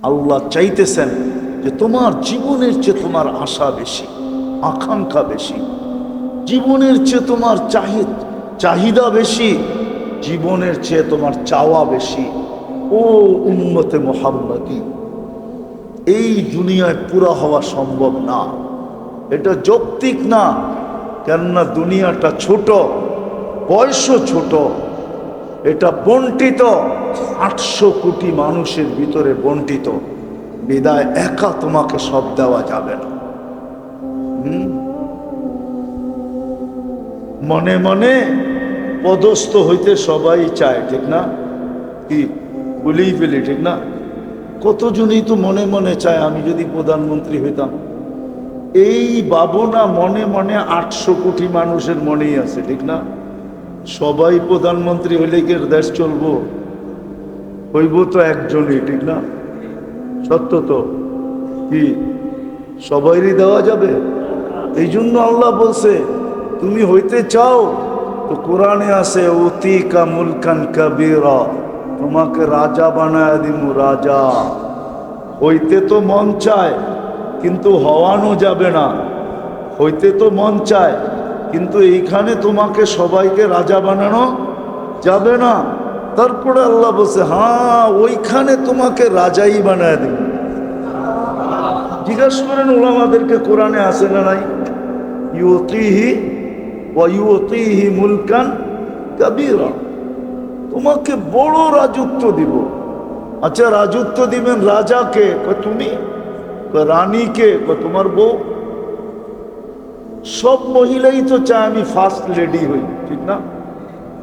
আল্লাহ চাইতেছেন যে তোমার জীবনের চেয়ে তোমার আশা বেশি, আকাঙ্ক্ষা বেশি, জীবনের চেয়ে তোমার চাহিদা বেশি, জীবনের চেয়ে তোমার চাওয়া বেশি। ও উম্মতে মুহাম্মাদি, এই দুনিয়ায় পুরা হওয়া সম্ভব না, এটা যৌক্তিক না। কেননা দুনিয়াটা ছোট, বয়সও ছোট, এটা বন্টিত 800 কোটি মানুষের ভিতরে বন্টিত, বিদায় একা তোমাকে সব দেওয়া যাবে না। মনে মনে পদস্থ হইতে সবাই চায়, ঠিক না? কি বলেই ফেলি, ঠিক না? কতজনই তো মনে মনে চায় আমি যদি প্রধানমন্ত্রী হইতাম। এই ভাবনা মনে মনে 800 কোটি মানুষের মনেই আছে, ঠিক না? সবাই প্রধানমন্ত্রী হইলে কি দেশ চলবো? হইব তো একজনই, ঠিক না? সত্য তো। কি সবাইরই দেওয়া যাবে? এই জন্য আল্লাহ বলছে তুমি হইতে চাও তো কোরআনে আছে উতিকা মুলকান কাবীরা, তোমাকে রাজা বানায় দিমু। রাজা হইতে তো মন চায় কিন্তু হওয়ানো যাবে না, হইতে তো মন চায় কিন্তু এইখানে তোমাকে সবাইকে রাজা বানানো যাবে না। তারপরে আল্লাহ বলছে হ্যাঁ ওইখানে তোমাকে রাজাই বানায় দিবে। জিজ্ঞাসা করেন উলামাদেরকে, কোরআনে আছে না নাই? ইউতিহি ওয়া ইউতিহি মুলকান কাবীরা, তোমাকে বড় রাজত্ব দিব। আচ্ছা রাজত্ব দিবেন রাজাকে? তুমি। রানীকে? তোমার বউ। সব মহিলাই তো চায় আমি ফার্স্ট লেডি হই, ঠিক না?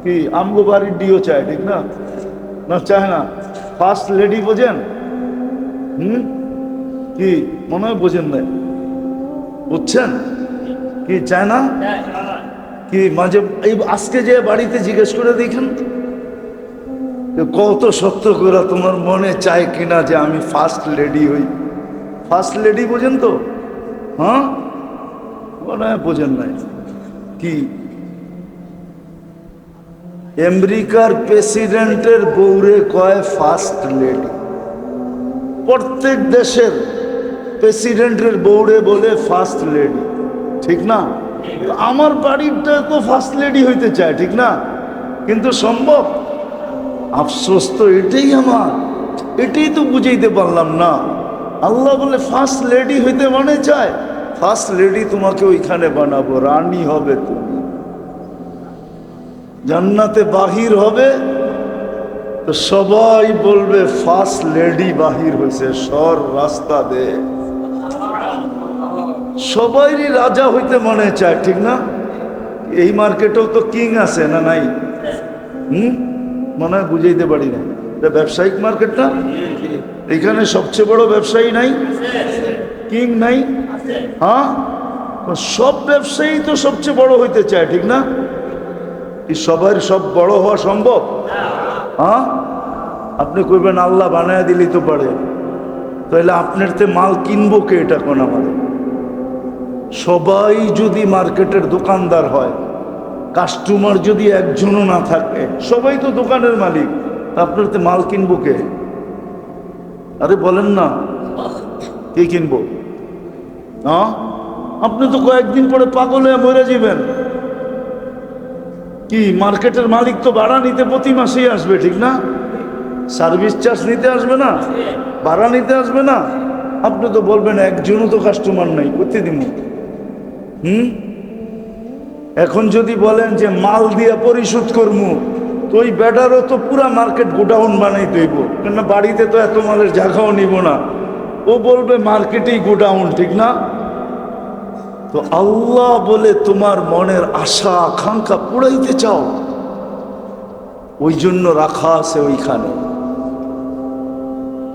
কি আমগো বাড়ির ডিও চায়, ঠিক না? না চায় না? ফার্স্ট লেডি বোঝেন? কি মনে হয় বোঝেন নাই? বুঝছেন কি চায় না? কি মাঝে এই আজকে যে বাড়িতে জিজ্ঞেস করে দেখেন কত সত্য করে তোমার মনে চায় কিনা যে আমি ফার্স্ট লেডি হই। ফার্স্ট লেডি বোঝেন তো? হ্যাঁ মনে হয় বোঝেন নাই। কি আমেরিকার প্রেসিডেন্টের বউরে কয় ফার্স্ট লেডি, প্রত্যেক দেশের প্রেসিডেন্টের বউরে বলে ফার্স্ট লেডি, ঠিক না? আমার বাড়িটা তো ফার্স্ট লেডি হইতে চায়, ঠিক না? কিন্তু সম্ভব? আফসোস তো এটাই আমার, এটাই তো বুঝাইতে পারলাম না। আল্লাহ বলে ফার্স্ট লেডি হইতে মনে চায়, ফার্স্ট লেডি তোমাকে ওইখানে বানাবো, রানী হবে তুমি। জান্নাতে বাহির হবে তো সবাই বলবে ফার্স্ট লেডি বাহির হয়েছে, সর রাস্তা দে। সবাইরই রাজা হইতে মনে চায়, ঠিক না? এই মার্কেটেও তো কিং আছে না নাই? মনে হয় বুঝাইতে পারি না। এটা ব্যবসায়িক মার্কেট না? এখানে সবচেয়ে বড় ব্যবসায়ী নাই? কিং নাই? হ্যাঁ সব ব্যবসায়ী তো সবচেয়ে বড় হইতে চায়, ঠিক না? সবার সব বড় হওয়া সম্ভব? হ্যাঁ আপনি কইবেন আল্লাহ বানায় দিলেই তো পারে, তাহলে আপনার তে মাল কিনবো কে? এটা কোন আমাদের? সবাই যদি মার্কেটের দোকানদার হয়, কাস্টমার যদি একজনও না থাকে, সবাই তো দোকানের মালিক, আপনার তে মাল কিনবো কে? আরে বলেন না, কে কিনবো? হ্যাঁ আপনি তো কয়েকদিন পরে পাগল হয়ে মরে যাবেন। কি মার্কেটের মালিক তো ভাড়া নিতে প্রতি মাসেই আসবে, ঠিক না? সার্ভিস চার্জ নিতে আসবে না? ভাড়া নিতে আসবে না? আপনি তো বলবেন একজনও তো কাস্টমার নাই, করতে দিব। এখন যদি বলেন যে মাল দিয়ে পরিশোধ করবো, তো ওই বেটারও তো পুরা মার্কেট গোডাউন বানাই দইব, কেন বাড়িতে তো এত মালের জায়গাও নিব না। ও বলবে মার্কেটেই গোডাউন, ঠিক না? তো আল্লাহ বলে তোমার মনের আশা আকাঙ্ক্ষা পুরাইতে চাও, ওই জন্য রাখা আছে ওইখানে।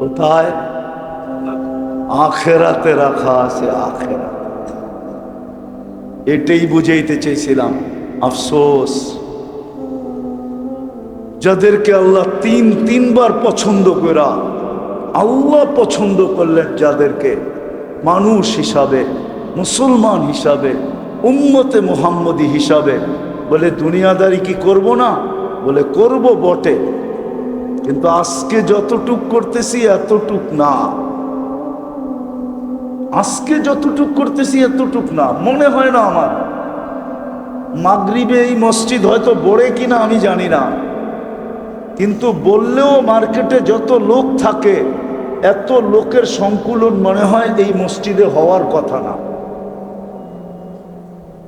কোথায়? আখেরাতে রাখা আছে, আখেরাত। এটাই বুঝাইতে চাইছিলাম। আফসোস যাদেরকে আল্লাহ তিনবার পছন্দ করা, আল্লাহ পছন্দ করলেন যাদেরকে মানুষ হিসাবে, মুসলমান হিসাবে, উম্মতে মুহাম্মদী হিসাবে, বলে দুনিয়াদারি কি করব না? বলে করব বটে, কিন্তু আজকে যতটুক করতেছি এতটুক না, আজকে যতটুক করতেছি এতটুক না। মনে হয় না আমার মাগরিবে এই মসজিদ হয়তো বড়ে কিনা আমি জানি না, কিন্তু বললেও মার্কেটে যত লোক থাকে এত লোকের সংকুলন মনে হয় এই মসজিদে হওয়ার কথা না।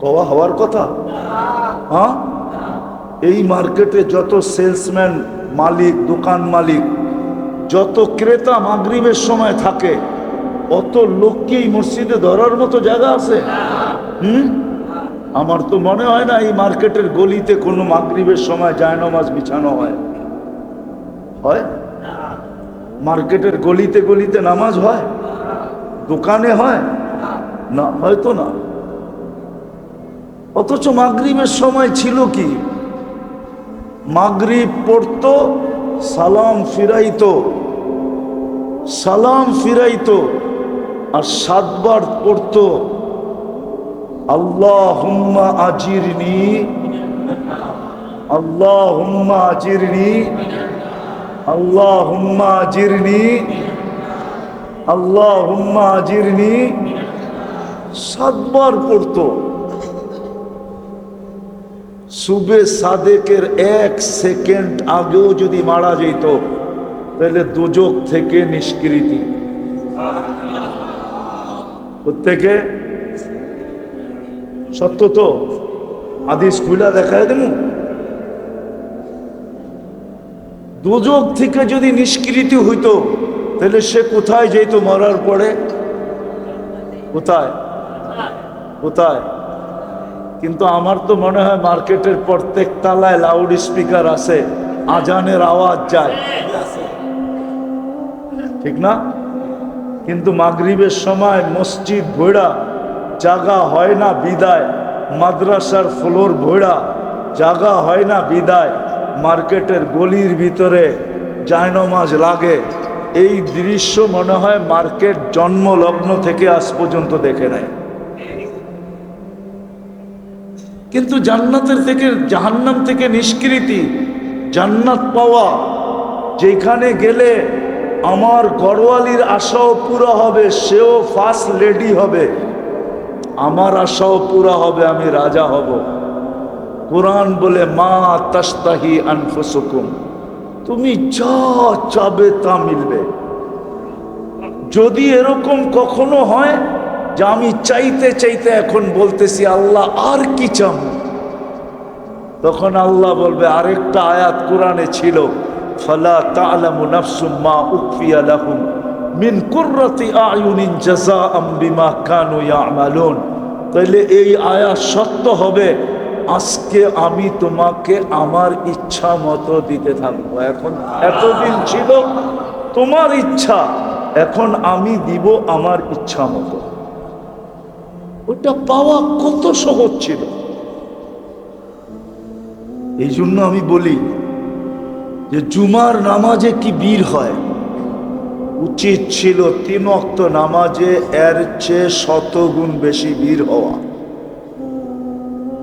কওয়া হওয়ার কথা? হ্যাঁ, এই মার্কেটে যত সেলসম্যান, মালিক, দোকান মালিক, যত ক্রেতা মাগরিবের সময় থাকে অত লোককে এই মসজিদে ধরার মতো জায়গা আছে? আমার তো মনে হয় না এই মার্কেটের গলিতে কোনো মাগরিবের সময় জায়নামাজ বিছানো হয়। হয়? মার্কেটের গলিতে গলিতে নামাজ হয়? দোকানে হয় না? হয়তো না। অথচ মাগরিবের সময় ছিল কি, মাগরিব পড়তো, সালাম ফিরাইতো, সালাম ফিরাইতো, আর 7 বার পড়তো আল্লাহুম্মা আজিরনি, আল্লাহুম্মা আজিরনি, আল্লাহুম্মা আজিরনি, আল্লাহুম্মা আজিরনি, 7 বার পড়তো। সুবে সাদেকের 1 সেকেন্ড আগেও যদি মারা যেত তাহলে দোজখ থেকে নিষ্কৃতি। প্রত্যেকে সত্য তো, হাদিস খুলা দেখায় দেব। দোজখ থেকে যদি নিষ্কৃতি হইতো তাহলে সে কোথায় যেত মরার পরে? কোথায়? কোথায়? কিন্তু আমার তো মনে হয় মার্কেটের প্রত্যেক তালায় লাউড স্পিকার আছে, আজানের আওয়াজ যায়, ঠিক না? কিন্তু মাগরিবের সময় মসজিদ ভোড়া, জাগা হয় না বিদায়, মাদ্রাসার ফ্লোর ভোড়া, জাগা হয় না বিদায়, মার্কেটের গলির ভিতরে জায়নামাজ লাগে। এই দৃশ্য মনে হয় মার্কেট জন্মলগ্ন থেকে আজ পর্যন্ত দেখে নাই। কিন্তু জান্নাতের থেকে, জাহান্নাম থেকে নিষ্কৃতি, জান্নাত পাওয়া, যেখানে গেলে আমার ঘরওয়ালির আশাও পুরো হবে, সেও ফার্স্ট লেডি হবে, আমার আশাও পুরা হবে, আমি রাজা হব। কোরআন বলে মা তাস্তাহি আনফুসুকুম, তুমি যা চাবে তা মিলবে। যদি এরকম কখনো হয় যে আমি চাইতে চাইতে এখন বলতেছি আল্লাহ আর কি চাম, তখন আল্লাহ বলবে, আরেকটা আয়াত কোরআনে ছিল, ফালা তা'লামু নাফসুম মা উখফিয়া লাহুম মিন কুররাতি আয়ুনিন জাযাআম বিমা কানু ইয়ামালুন। তাহলে এই আয়াত সত্য হবে, আজকে আমি তোমাকে আমার ইচ্ছা মতো দিতে থাকবো। এখন এতদিন ছিল তোমার ইচ্ছা, এখন আমি দিব আমার ইচ্ছা মতো। ওটা পাওয়া কত সহজ ছিল। এই জন্য আমি বলি যে জুমার নামাজে কি ভিড় হয়, উচিত ছিল 3 ওয়াক্ত নামাজে এর চেয়ে 100 গুণ বেশি ভিড় হওয়া।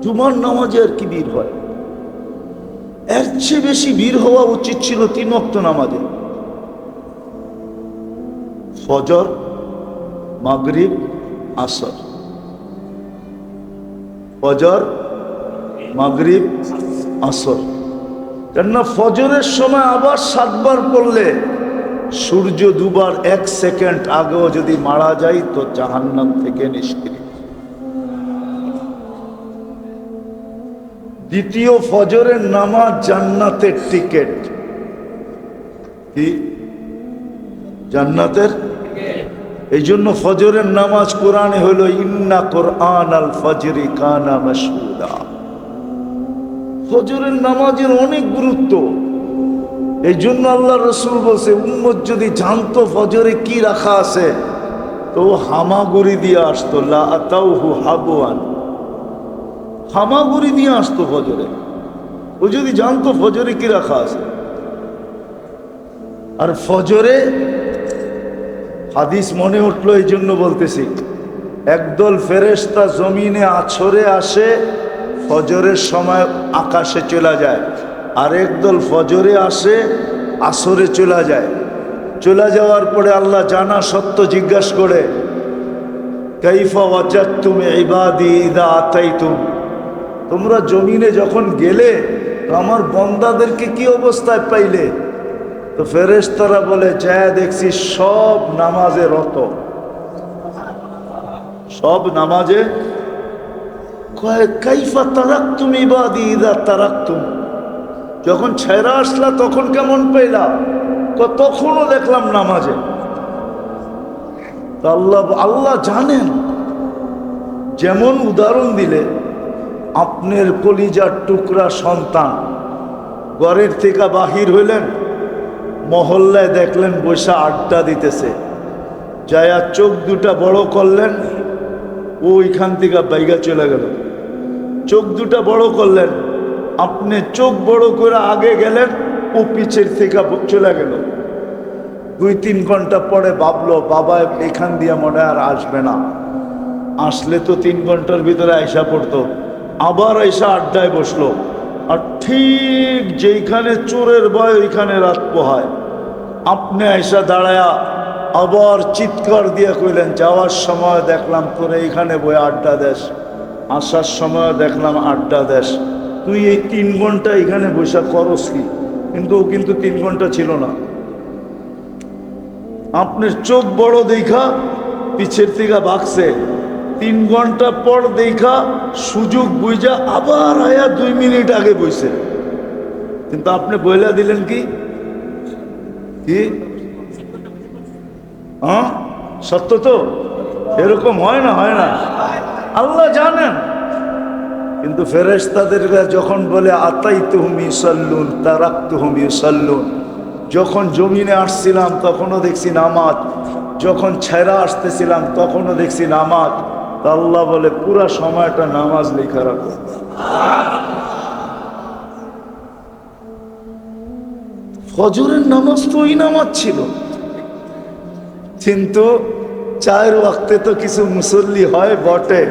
জুমার নামাজে আর কি ভিড় হয়, এর চেয়ে বেশি ভিড় হওয়া উচিত ছিল 3 ওয়াক্ত নামাজে। ফজর, মাগরিব, আসর, ফজর, মাগরিব, আসর। কেননা ফজরের সময় আবার 7 বার পড়লে সূর্য 2 বার 1 সেকেন্ড আগেও যদি মারা যায় তো জাহান্নাম থেকে নিষ্কৃতি। দ্বিতীয় ফজরের নামাজ জান্নাতের টিকেট। কি? জান্নাতের। এই জন্য ফজরের নামাজ কোরআনে হলো ইন্না কোরআন আল ফজরি কানা মাশহুদা। ফজরের নামাজের অনেক গুরুত্ব। এই জন্য আল্লাহ রসুল বলছে, উম্মত যদি জানতো ফজরে কি রাখা আছে তো হামাগুড়ি দিয়ে আসতো, লা আতাউহু হাবওয়ান, হামাগুড়ি দিয়ে আসতো ফজরে। ও যদি জানতো ফজরে কি রাখা আছে। আর ফজরে হাদিস মনে উঠলো, এই জন্য বলতেছি, একদল ফেরেশতা জমিনে আছরে আসে, ফজরের সময় আকাশে চলে যায়, আর একদল ফজরে আসে, আসরে চলে যায়। চলে যাওয়ার পরে আল্লাহ জানা সত্য জিজ্ঞাসা করে, কাইফা ওয়াজাদতুম ইবাদি ইযা আতাইতুম, তোমরা জমিনে যখন গেলে তো আমার বন্দাদেরকে কি অবস্থায় পাইলে? তো ফেরেশতারা বলে, যায় দেখছি সব নামাজে রত, সব নামাজে। কাইফা তারাকতুম ইবাদি ইযা তারাকতুম, যখন ছেড়ে আসলা তখন কেমন পাইলা? তখনও দেখলাম নামাজে। আল্লাহ জানেন। যেমন উদাহরণ দিলে, আপনার কলিজার টুকরা সন্তান ঘরের থেকে বাহির হইলেন, মহল্লায় দেখলেন বৈশা আড্ডা দিতেছে, যায়া চোখ দুটা বড় করলেন, ওইখান থেকে বাইগা চলে গেল। চোখ দুটা বড় করলেন, আপনি চোখ বড় করে আগে গেলেন, ও পিছের থেকে চলে গেল। 2-3 ঘন্টা পরে ভাবলো, বাবা এখান দিয়ে মনে আর আসবে না, আসলে তো 3 ঘন্টার ভিতরে আয়সা পড়তো। আবার আয়সা আড্ডায় বসলো, আর ঠিক যেইখানে চোরের ভয় ওইখানে রাত পোহায়। আপনি আয়সা দাঁড়ায়া আবার চিৎকার দিয়ে কইলেন, যাওয়ার সময় দেখলাম তোরে এইখানে বই আড্ডা দেশ, আসার সময় দেখলাম আড্ডা দেশ, তুই এই 3 ঘন্টা এখানে বসে করস কি? কিন্তু ও কিন্তু 3 ঘন্টা ছিল না। আপনার চোখ বড় দেখা পিছের থেকে ভাগছে, 3 ঘন্টা পর দেখা সুযোগ বুঝা আবার আয়া 2 মিনিট আগে বইছে। কিন্তু আপনি বইলা দিলেন কি? হ্যাঁ, সত্য তো? এরকম হয় না? হয় না? আল্লাহ জানেন। কিন্তু ফেরেশতাদের যখন বলে আতাইতুহুম ইউসাল্লুন তারাকতুহুম ইউসাল্লুন, যখন জমিনে আসছিলাম তখনও দেখছি নামাজ, যখন ছেড়া আসতেছিলাম তখনও দেখছি নামাজ। তা আল্লাহ বলে পুরা সময়টা নামাজ লেখা রাখো। ফজরের নামাজ তো ওই নামাজ ছিল, কিন্তু 4 ওয়াক্তে তো কিছু মুসল্লি হয় বটে।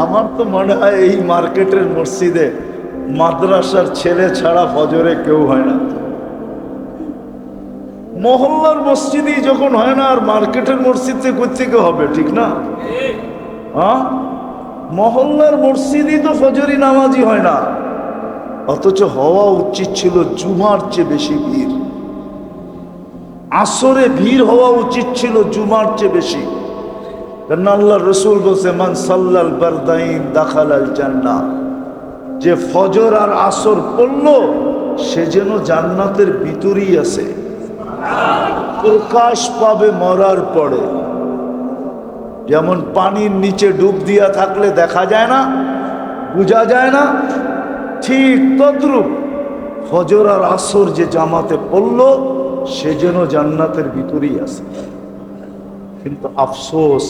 আমার তো মনে হয় এই মার্কেটের মসজিদে মাদ্রাসার ছেলে ছাড়া ফজরে কেউ হয় না। মহল্লার মসজিদই যখন হয় না, আর মার্কেটের মসজিদে কোত্থেকে হবে? ঠিক না? হ্যাঁ, মহল্লার মসজিদই তো ফজরি নামাজই হয় না। অথচ হওয়া উচিত ছিল জুমার চেয়ে বেশি ভিড়, আসরে ভিড় হওয়া উচিত ছিল জুমার চেয়ে বেশি। কারণ আল্লাহ রসুল বলছে, মান সাল্লাল বারদাইন দাখালাল জান্নাহ, যে ফজর আর আসর পড়লো সে যেন জান্নাতের ভিতরেই আছে, প্রকাশ পাবে মরার পরে। যেমন পানির নিচে ডুব দিয়া থাকলে দেখা যায় না, বোঝা যায় না, ঠিক তদ্রূপ ফজর আর আসর যে জামাতে পড়লো সে যেন জান্নাতের ভিতরেই আছে। কিন্তু আফসোস,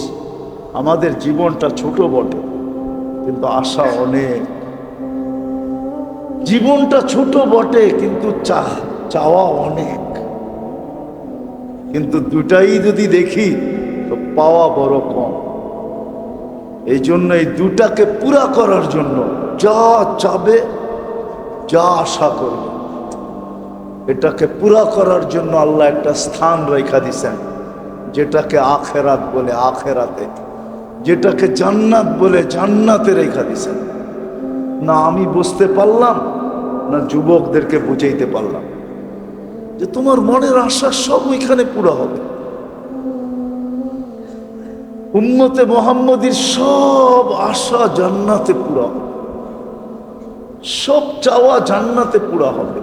আমাদের জীবনটা ছোট বটে কিন্তু আশা অনেক। জীবনটা ছোট বটে কিন্তু চাওয়া অনেক। কিন্তু দুটাই যদি দেখি তো পাওয়া বড় কম। এই জন্য এই দুটাকে পুরা করার জন্য যা চাবে, যা আশা করবে, এটাকে পুরা করার জন্য আল্লাহ একটা স্থান রেখা দিছেন, যেটাকে আখেরাত বলে আখেরাতে, যেটাকে জান্নাত বলে জান্নাতে রেখা দিছেন। না আমি বুঝতে পারলাম, না যুবকদেরকে বুঝাইতে পারলাম যে তোমার মনের আশা সব ওইখানে পুরা হবে। উম্মতে মুহাম্মদীর সব আশা জান্নাতে পুরা হবে, সব চাওয়া জান্নাতে পুরা হবে।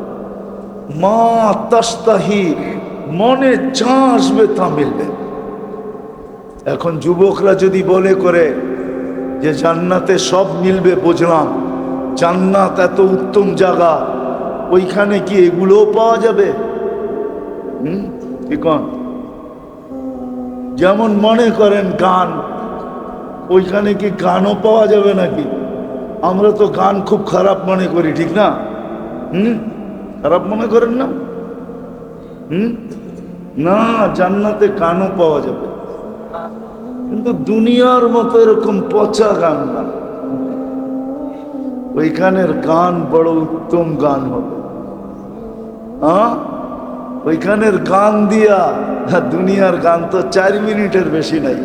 মা তাস্তাহি, মনে যা আসবে তা মিলবে। এখন যুবকরা যদি বলে করে যে জান্নাতে সব মিলবে, বুঝলাম জান্নাত এত উত্তম জায়গা, ওইখানে কি এগুলোও পাওয়া যাবে? কি কোন? যেমন মনে করেন গান, ওইখানে কি গানও পাওয়া যাবে নাকি? আমরা তো গান খুব খারাপ মনে করি, ঠিক না? খারাপ মনে করেন না? না, জান্নাতে গানও পাওয়া যাবে, কিন্তু দুনিয়ার মতো এরকম পচা গান না। ওইখানের গান বড় উত্তম গান হবে। ওইখানের গান দিয়া, দুনিয়ার গান তো 4 মিনিটের বেশি নাই।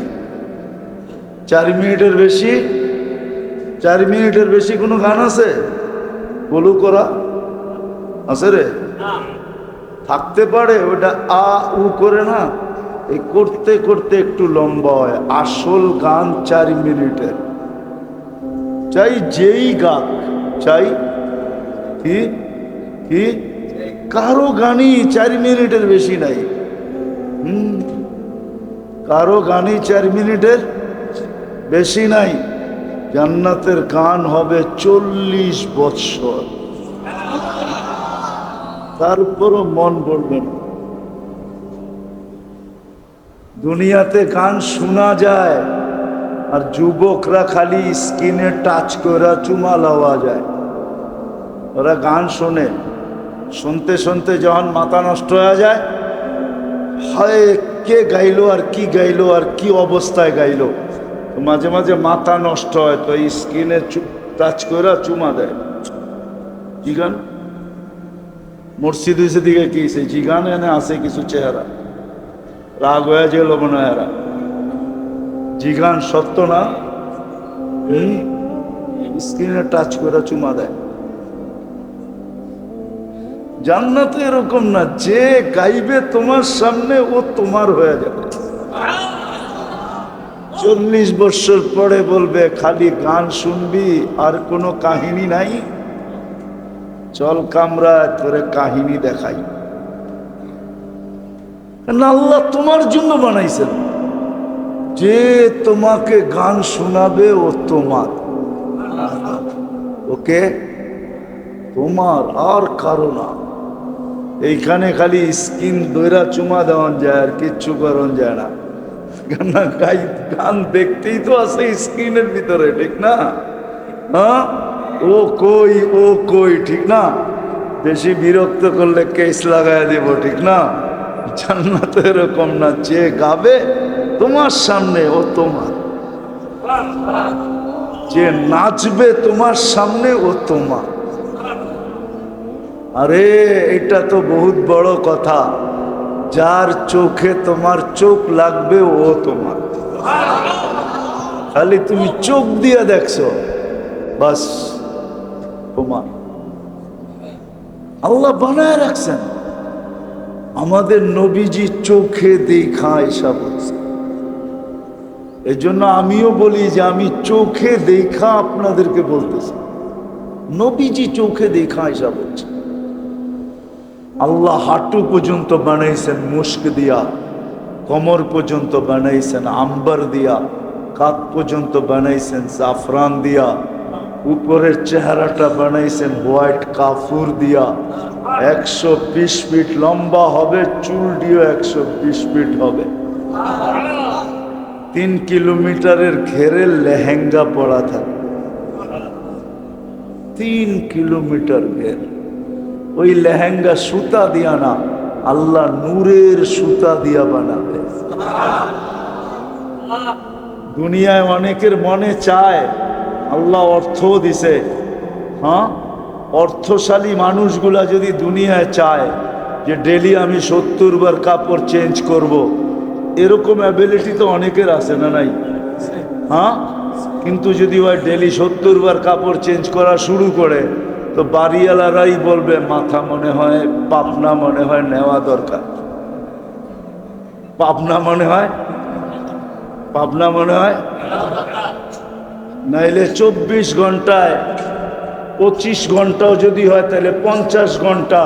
4 মিনিটের বেশি, 4 মিনিটের বেশি কোনো গান আছে? বলু করা আছে রে? থাকতে পারে ওটা আ উ করে না, এই করতে করতে একটু লম্বা হয়। আসল গান 4 মিনিটের, চাই যেই গাক, চাই কি কি কারো গানই 4 মিনিটের বেশি নাই। কারো গানই 4 মিনিটের বেশি নাই। জান্নাতের গান হবে 40 বৎসর, তারপরও মন পড়বে না। দুনিয়াতে গান শোনা যায়, আর যুবকরা খালি স্কিনে টাচ করে চুমা লওয়া যায়। ওরা গান শোনে, শুনতে শুনতে যখন মাথা নষ্ট হয়ে যায়, হয় কে গাইলো আর কি গাইলো আর কি অবস্থায় গাইলো, মাঝে মাঝে মাথা নষ্ট হয়, তো স্কিনে টাচ করে চুমা দেয়। কি গান? মসজিদ হয়েছে দিকে কি জি গান এনে আছে কিছু চেহারা, রাগ হয়ে গেল মনে হয়। জি গান সত্য না? স্ক্রিনে টাচ করে চুমা দেয়। জান্নাতে এরকম না, যে গাইবে তোমার সামনে ও তোমার হয়ে যাবে। 40 বছর পরে বলবে খালি গান শুনবি আর কোনো কাহিনী নাই, চল কামরা তোরে কাহিনী দেখাই। আল্লাহ তোমার জন্য বানাইছেন, যে তোমাকে গান শোনাবে ও তোমার, ওকে তোমার আর কারো না। এইখানে খালি স্কিন দইরা চুমা দেওয়ান যায় আর কিচ্ছু করন যায় না। গান দেখতেই তো আছে স্ক্রিনের ভিতরে, ঠিক না? হ্যাঁ, ও কই ও কই, ঠিক না? বেশি বিরক্ত করলে কেস লাগাই দেব, ঠিক না? জান্নাতে এরকম না, যে গাবে তোমার সামনে ও তোমার, যে নাচবে তোমার সামনে ও তোমার। আরে এটা তো বহুত বড় কথা, যার চোখে তোমার চোখ লাগবে ও তোমার। খালি তুমি চোখ দিয়ে দেখছো, বাস তোমার। আল্লাহ বানায় রাখছেন। আমাদের নবীজি চোখে দেখা এসব বলছে। এই জন্য আমিও বলি যে আমি চোখে দেখা আপনাদেরকে বলতেছি, নবীজি চোখে দেখা এসব বলছে। আল্লাহ হাঁটু পর্যন্ত বানাইছেন মুস্ক দিয়া, কোমর পর্যন্ত বানাইছেন আম্বার দিয়া, কাঁধ পর্যন্ত বানাইছেন জাফরান দিয়া, উপরের চেহারাটা বানাইছেন হোয়াইট কাফুর দিয়া। 120 ফিট লম্বা হবে, চুল দিয়েও 120 ফিট হবে। 3 কিলোমিটারের ঘেরে লেহেঙ্গা পরা থাকে, 3 কিলোমিটার ঘের। ওই লেহেঙ্গা সুতা দিয়া না, আল্লাহ নূরের সুতা দিয়া বানাবে। দুনিয়ায় অনেকের মনে চায়, আল্লাহ অর্থ দিছে, হ্যাঁ, অর্থশালী মানুষগুলা যদি দুনিয়ায় চায় যে ডেলি আমি 70 বার কাপড় চেঞ্জ করব, এরকম অ্যাবিলিটি তো অনেকের আছে না নাই? হ্যাঁ, কিন্তু যদি ওই ডেলি 70 বার কাপড় চেঞ্জ করা শুরু করে, তো বাড়িওয়ালারাই বলবে মাথা মনে হয়, পাবনা মনে হয় নেওয়া দরকার। পাবনা মনে হয়, পাবনা মনে হয়, নাইলে 24 ঘন্টায় 25 ঘন্টাও যদি হয় তাহলে 50 ঘন্টা,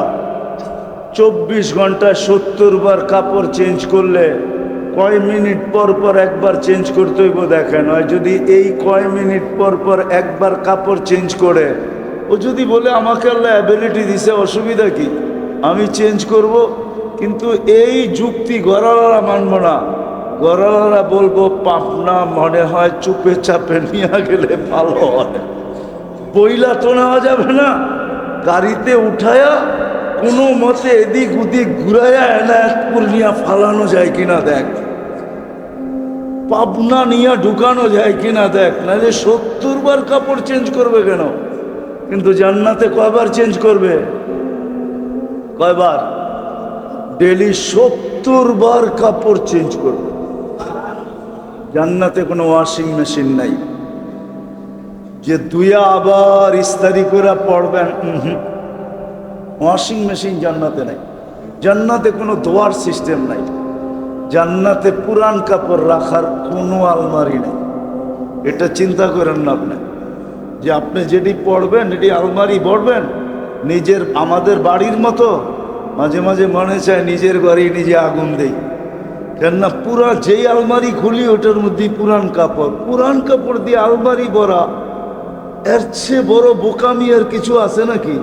24 ঘন্টায় 70 বার কাপড় চেঞ্জ করলে কয় মিনিট পর পর একবার চেঞ্জ করতে হইব দেখেন। হয় যদি এই কয় মিনিট পর পর একবার কাপড় চেঞ্জ করে, ও যদি বলে আমাকে আল্লাহ অ্যাবিলিটি দিছে, অসুবিধা কি, আমি চেঞ্জ করব, কিন্তু এই যুক্তি গড়ালারা মানব না। গড়ালারা বলবো পাবনা মনে হয় চুপে চাপে নিয়ে গেলে ভালো হয়। বইলা তো নেওয়া যাবে না, গাড়িতে উঠায়া কোনো মতে এদিক ওদিক ঘুরাইয়া এনায়তপুর নিয়ে ফালানো যায় কিনা দেখ, পাবনা নিয়ে ঢুকানো যায় কিনা দেখ, নাহলে 70 বার কাপড় চেঞ্জ করবে কেন? কিন্তু জান্নাতে কয়বার চেঞ্জ করবে? কয়বার? ডেলি 70 বার কাপড় চেঞ্জ করবে। জান্নাতে কোনো ওয়াশিং মেশিন নাই যে দুইয়া আবার ইস্তারি করে পড়বেন। ওয়াশিং মেশিন জান্নাতে নাই। জান্নাতে কোনো ধোয়ার সিস্টেম নাই। জান্নাতে পুরান কাপড় রাখার কোনো আলমারি নেই। এটা চিন্তা করেন না আপনি, যে আপনি যেটি পড়বেন এটি আলমারি পড়বেন নিজের। আমাদের বাড়ির মতো মাঝে মাঝে মনে চায় নিজের বাড়ি নিজে আগুন দেই, কেননা পুরা যেই আলমারি খুলি ওটার মধ্যে পুরান কাপড়। পুরান কাপড় দিয়ে আলমারি ভরা, এর চেয়ে বড় বোকামি আর কিছু আছে নাকি?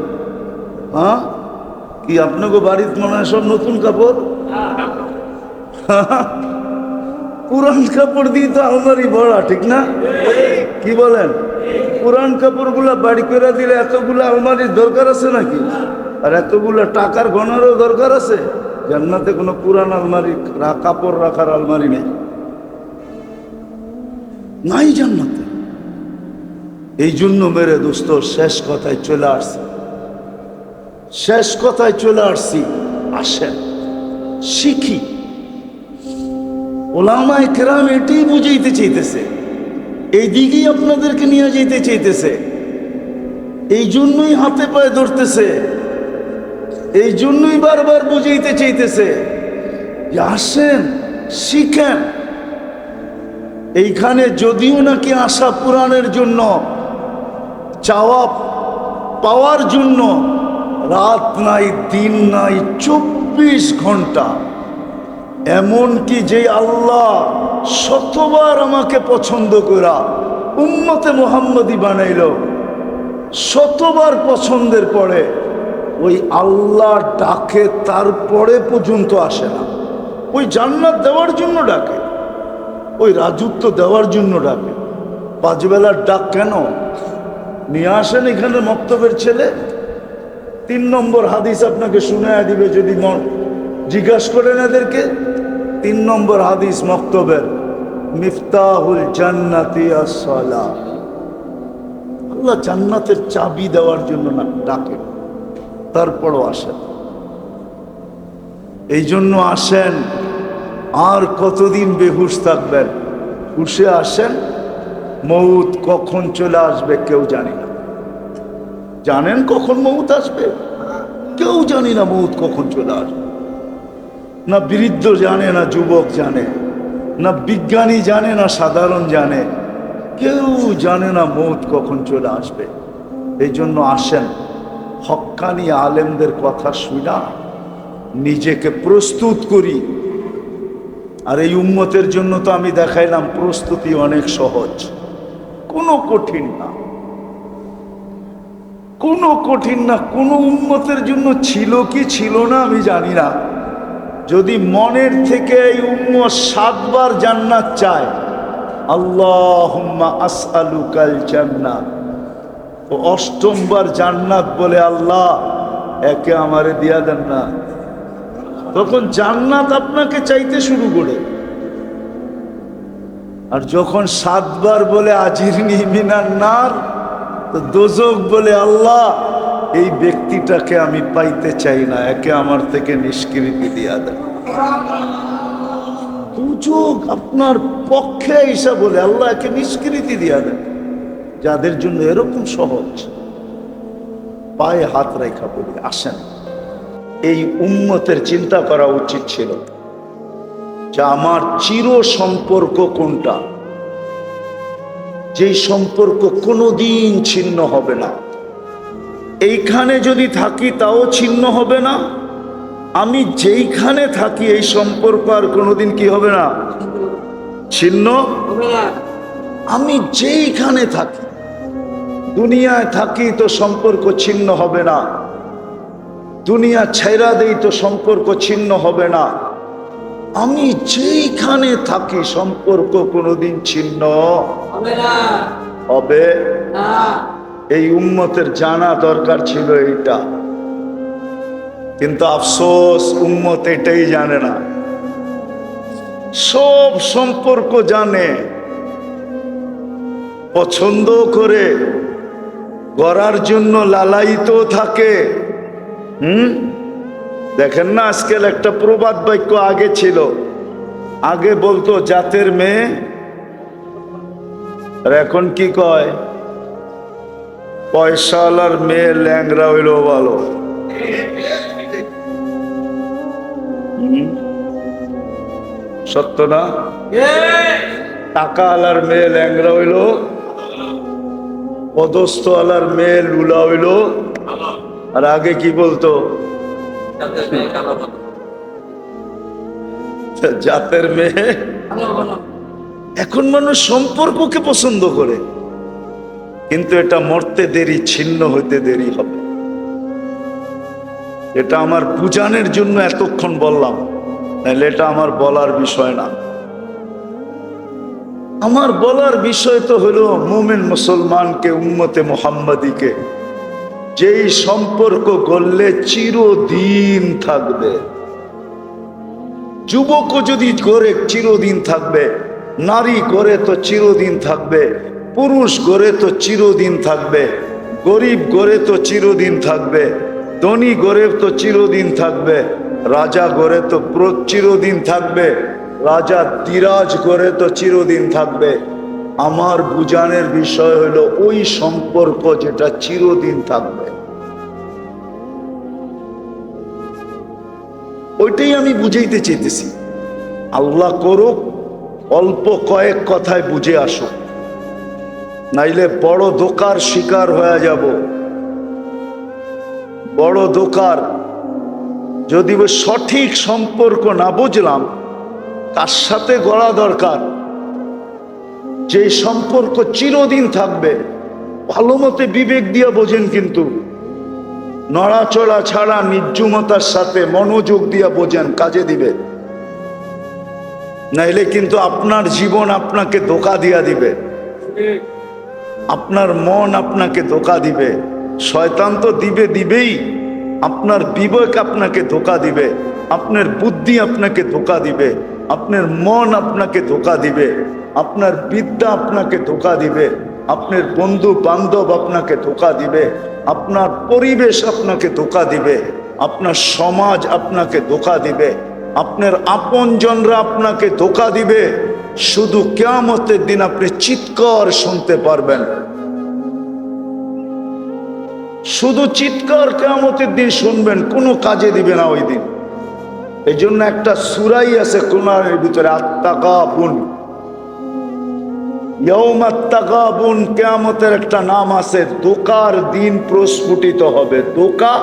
হ্যাঁ, কি আপনাকে বাড়িতে মনে হয় সব নতুন কাপড়? পুরান কাপড় দিয়ে তো আলমারি ভরা, ঠিক না? কি বলেন? পুরান কাপড় গুলা বাড়ি করে দিলে এতগুলো আলমারির দরকার আছে নাকি? আর এতগুলো টাকার গণারও দরকার আছে? জান্নাতে কোনো পুরান আলমারি, কাপড় রাখার আলমারি নেই, নাই জান্নাতে। এই জন্য মেরে দোস্ত শেষ কথায় চলে আসছি, শেষ কথায় চলে আসছি। আসেন শিখি। ওলামায়ে কেরাম এটাই বুঝাইতে চাইতেছে, এই দিকেই আপনাদেরকে নিয়ে যেতে চাইতেছে। এই জন্যই হাতে পায়ে ধরতেছে, এই জন্যই বারবার বুঝাইতে চাইতেছে যে আসেন শিখেন। এইখানে যদিও নাকি আশা পূরণের জন্য, চাওয়া পাওয়ার জন্য রাত নাই দিন নাই, 24 ঘন্টা। এমনকি যে আল্লাহ শতবার আমাকে পছন্দ করা উম্মতে মুহাম্মদী বানাইল, শতবার পছন্দের পরে ওই আল্লাহ ডাকে, তারপরে পর্যন্ত আসে না। ওই জান্নাত দেওয়ার জন্য ডাকে, ওই রাজত্ব দেওয়ার জন্য ডাকে। 5 বেলার ডাক কেন? নিয়ে আসেন এখানে মক্তবের ছেলে। 3 নম্বর হাদিস আপনাকে শুনায়া দিবে যদি জিজ্ঞাসা করেন এদেরকে। 3 নম্বর হাদিস মক্তবের, মিফতাহুল জান্নাতি আস-সালাহ। আল্লাহ জান্নাতের চাবি দেওয়ার জন্য না ডাকে, তারপরও আসেন। এই জন্য আসেন। আর কতদিন বেহুশ থাকবেন? হুশে আসেন। মউত কখন চলে আসবে কেউ জানি না। জানেন কখন মউত আসবে? কেউ জানি না মউত কখন চলে আসবে। না বৃদ্ধ জানে, না যুবক জানে, না বিজ্ঞানী জানে, না সাধারণ জানে। কেউ জানে না মউত কখন চলে আসবে। এই জন্য আসেন, হক্কানি আলেমদের কথা শুনা নিজেকে প্রস্তুত করি। আর এই উম্মতের জন্য তো আমি দেখাইলাম প্রস্তুতি অনেক সহজ, কোনো কঠিন না, কোনো কঠিন না। কোনো উম্মতের জন্য ছিল কি ছিল না আমি জানি না। যদি মনের থেকে এই উম্মত 7 বার জান্নাত চায়, আল্লাহুম্মা আসআলুকাল জান্নাহ, ও 8ম বার জান্নাত বলে, আল্লাহ একে আমারে দিয়া দেন না, তখন জান্নাত আপনাকে চাইতে শুরু করে। আর যখন 7 বার বলে আজিরনি মিনান নার, তো দোজখ বলে, আল্লাহ এই ব্যক্তিটাকে আমি পাইতে চাই না, একে আমার থেকে নিষ্কৃতি দিয়া দেন। দোজখ আপনার পক্ষে এসে বলে, আল্লাহ একে নিষ্কৃতি দিয়া দেন। যাদের জন্য এরকম সহজ, পায়ে হাত রেখা বলি, আসেন। এই উম্মতের চিন্তা করা উচিত ছিল যে আমার চির সম্পর্ক কোনটা, যেই সম্পর্ক কোনোদিন ছিন্ন হবে না। এইখানে যদি থাকি তাও ছিন্ন হবে না। আমি যেইখানে থাকি এই সম্পর্ক আর কোনোদিন কি হবে না, ছিন্ন হবে না। আমি যেইখানে থাকি, দুনিয়ায় থাকি তো সম্পর্ক ছিন্ন হবে না। দুনিয়া ছাইরা দেই তো সম্পর্ক ছিন্ন হবে না। আমি যেইখানে থাকি সম্পর্ক কোনোদিন ছিন্ন হবে না, হবে না। এই উম্মতের জানা দরকার ছিল এইটা, কিন্তু আফসোস উম্মত এটাই জানে না। সব সম্পর্ক জানে, পছন্দ করে, গড়ার জন্য লালায়িত থাকে, দেখেন না, আজকাল একটা প্রবাদ বাক্য আগে ছিল, আগে বলতো জাতের মেয়ে, আর এখন কি কয়, পয়সাওয়ালার মেয়ে ল্যাংরা হইলো ভালো। সত্য না? টাকা আলার মেয়ে ল্যাংরা হইলো, পদস্থ আলার মেয়ে লুলা হইলো। আর আগে কি বলতো, জাতের মেয়ে। এখন মানুষ সম্পর্ককে পছন্দ করে, কিন্তু এটা মরতে দেরি, ছিন্ন হইতে দেরি হবে। এটা আমার বুঝানোর জন্য এতক্ষণ বললাম, নাহলে এটা আমার বলার বিষয় না। আমার বলার বিষয় তো হলো মুমিন মুসলমানকে, উম্মতে মুহাম্মাদিকে যেই সম্পর্ক গড়লে চিরদিন থাকবে। যুবকও যদি গড়ে চিরদিন থাকবে, নারী গড়ে তো চিরদিন থাকবে, পুরুষ গড়ে তো চিরদিন থাকবে, গরিব গড়ে তো চিরদিন থাকবে, ধনী গড়ে তো চিরদিন থাকবে, রাজা গড়ে তো চিরদিন থাকবে, রাজা দিরাজ গড়ে তো চিরদিন থাকবে। আমার বুঝানোর বিষয় হলো ওই সম্পর্ক যেটা চিরদিন থাকবে, ওইটাই আমি বুঝাইতে চাইতেছি। আল্লাহ করুক অল্প কয়েক কথায় বুঝে আসুক, নাইলে বড় ধোঁকার শিকার হয়ে যাব। বড় ধোঁকার, যদি সঠিক সম্পর্ক না বুঝলাম কার সাথে গড়া দরকার, যে সম্পর্ক চিরদিন থাকবে, ভালো মতে বিবেক দিয়ে বোঝেন, কিন্তু নড়াচড়া ছাড়া নির্জুমতার সাথে মনোযোগ দিয়ে বোঝেন, কাজে দিবে। নাইলে কিন্তু আপনার জীবন আপনাকে ধোঁকা দিয়া দিবে, আপনার মন আপনাকে ধোঁকা দিবে। শয়তান তো দিবেই, আপনার বিবেক আপনাকে ধোঁকা দিবে, আপনার বুদ্ধি আপনাকে ধোঁকা দিবে, আপনার মন আপনাকে ধোঁকা দিবে, আপনার বিদ্যা আপনাকে ধোঁকা দিবে, আপনার বন্ধু বান্ধব আপনাকে ধোঁকা দিবে, আপনার পরিবেশ আপনাকে ধোঁকা দিবে, আপনার সমাজ আপনাকে ধোঁকা দিবে, আপনার আপনজনরা আপনাকে ধোঁকা দিবে। শুধু কিয়ামতের দিন আপনি চিৎকার শুনতে পারবেন, শুধু চিৎকার কিয়ামতের দিন শুনবেন, কোনো কাজে দিবে না ওই দিন। এই জন্য একটা সূরাই আছে কোরআনের ভিতরে, আত-তাগাবুন, ইয়াউমাত তাগাবুন, কিয়ামতের একটা নাম আছে, ধোঁকার দিন প্রস্ফুটিত হবে। ধোঁকা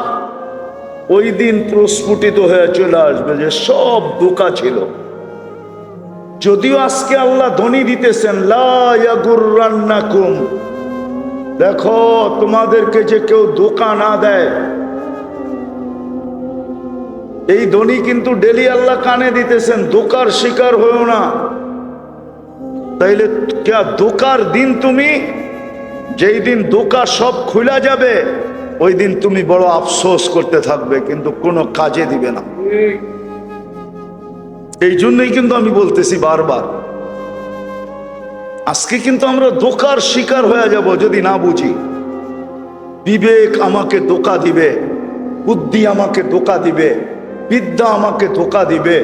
ওই দিন প্রস্ফুটিত হয়ে চলে আসবে যে সব ধোঁকা ছিল। যদিও আজকে আল্লাহ ধ্বনি দিতেছেন, লা ইয়াগুররান্নাকুম, দেখো তোমাদেরকে যে কেউ ধোঁকা না দেয়। এই ধ্বনি কিন্তু ডেলি আল্লাহ কানে দিতেছেন, ধোঁকার শিকার হয়েও না। তাইলে ধোঁকার দিন, তুমি যেই দিন ধোঁকা সব খুলে যাবে, ওই দিন তুমি বড় আফসোস করতে থাকবে, কিন্তু কোনো কাজে দিবে না। এই জন্যই কিন্তু আমি বলতেছি বারবার, আজকে কিন্তু আমরা ধোঁকার শিকার হয়ে যাব যদি না বুঝি। বিবেক আমাকে ধোঁকা দিবে, বুদ্ধি আমাকে ধোঁকা দিবে, বিদ্যা আমাকে ধোঁকা দিবে,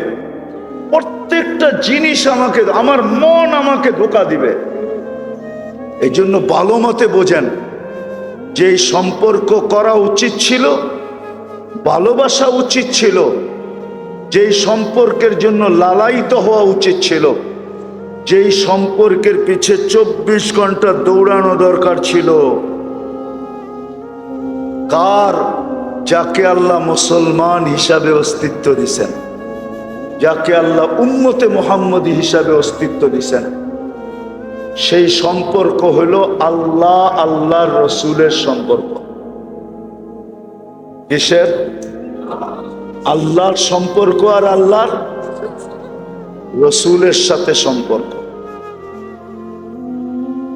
প্রত্যেকটা জিনিস আমাকে, আমার মন আমাকে ধোঁকা দিবে। এই জন্য ভালো মতে বোঝেন, যে সম্পর্ক করা উচিত ছিল, ভালোবাসা উচিত ছিল, যেই সম্পর্কের জন্য লালায়িত হওয়া উচিত ছিল, যেই সম্পর্কের পিছে 24 ঘন্টা দৌড়ানো দরকার ছিল, কার? যাকে আল্লাহ মুসলমান হিসাবে অস্তিত্ব দিছেন, যাকে আল্লাহ উম্মতে মুহাম্মদী হিসাবে অস্তিত্ব দিছেন। সেই সম্পর্ক হলো আল্লাহ আল্লাহর রসুলের সম্পর্ক। কিসের? আল্লাহর সম্পর্ক আর আল্লাহর রসুলের সাথে সম্পর্ক।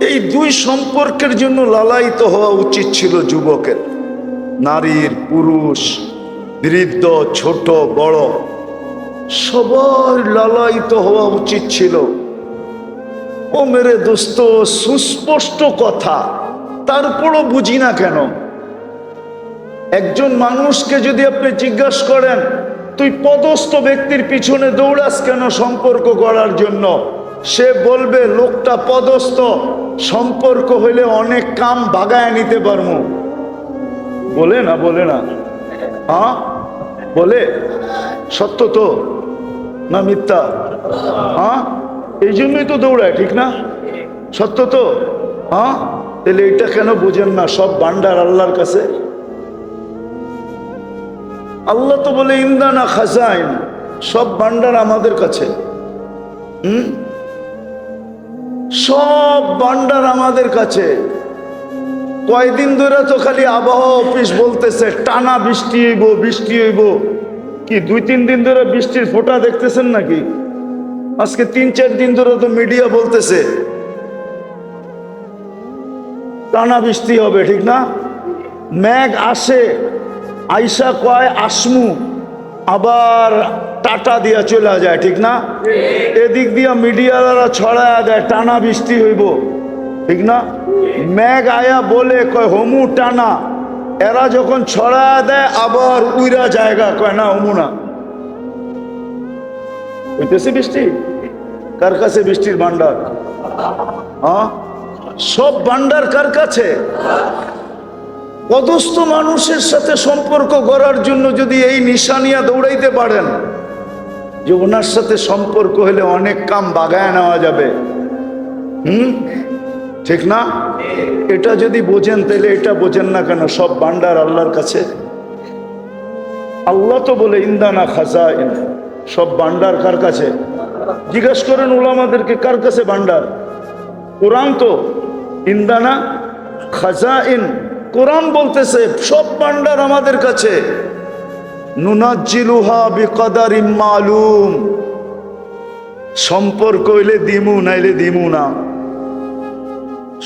এই দুই সম্পর্কের জন্য লালায়িত হওয়া উচিত ছিল যুবকের, নারীর, পুরুষ, বৃদ্ধ, ছোট বড়, সবার লালায়িত হওয়া উচিত ছিল। ও মেরে দোস্ত, সুস্পষ্ট কথা, তারপরও বুঝি না কেন। একজন মানুষকে যদি আপনি জিজ্ঞাসা করেন তুই পদস্থ ব্যক্তির পিছনে দৌড়াস কেন সম্পর্ক করার জন্য, সে বলবে লোকটা পদস্থ, সম্পর্ক হইলে অনেক কাম বাগায় নিতে পারবো। বলে না বলে না? হ্যাঁ বলে। সত্য তো না মিথ্যা? হ্যাঁ, এই জন্যই তো দৌড়ায়, ঠিক না? সত্য তো? হ্যাঁ, তাহলে এটা কেন বুঝেন না? সব ভান্ডার আল্লাহর কাছে। আল্লাহ তো বলে ইন্দানা খাজাইন, সব ভান্ডার আমাদের কাছে। সব ভান্ডার আমাদের কাছে। কয়দিন ধরে তো খালি আবহাওয়া অফিস বলতেছে টানা বৃষ্টি হইব বৃষ্টি হইব। কি 2-3 দিন ধরে বৃষ্টির ফোঁটা দেখতেছেন নাকি? আজকে 3-4 দিন ধরে তো মিডিয়া বলতেছে টানা বৃষ্টি হবে, ঠিক না? মেঘ আসে, আইসা কয় আসমু, আবার টাটা দিয়া চলে যায়, ঠিক না? এদিক দিয়া মিডিয়ারা ছড়ায়া দেয় টানা বৃষ্টি হইব, ঠিক না? মেঘ আয়া বলে কয় হমু টানা, এরা যখন ছড়ায়া দেয় আবার উইরা জায়গা কয় না হমু না। হইতেছে বৃষ্টি? কার কাছে বৃষ্টির ভান্ডার? হ্যাঁ, সব ভান্ডার কার কাছে? পদস্থ মানুষের সাথে সম্পর্ক করার জন্য যদি এই নিশানিয়া দৌড়াইতে পারেন যে ওনার সাথে সম্পর্ক হলে অনেক কাম বাগায় নেওয়া যাবে, ঠিক না? এটা যদি বোঝেন তাহলে এটা বোঝেন না কেন সব ভান্ডার আল্লাহর কাছে? আল্লাহ তো বলে ইন্দানা খাজাইন, সব ভান্ডার কার কাছে? জিজ্ঞাসা করেন উলামাদেরকে কার কাছে ভান্ডার? কোরআন তো ইন্দানা খাজাইন, কোরআন বলতেছে সব ভান্ডার আমাদের কাছে। নুনাজ্জিলুহা বিকদারিম মালুম, সম্পর্ক হইলে দিমু নাইলে দিমু না।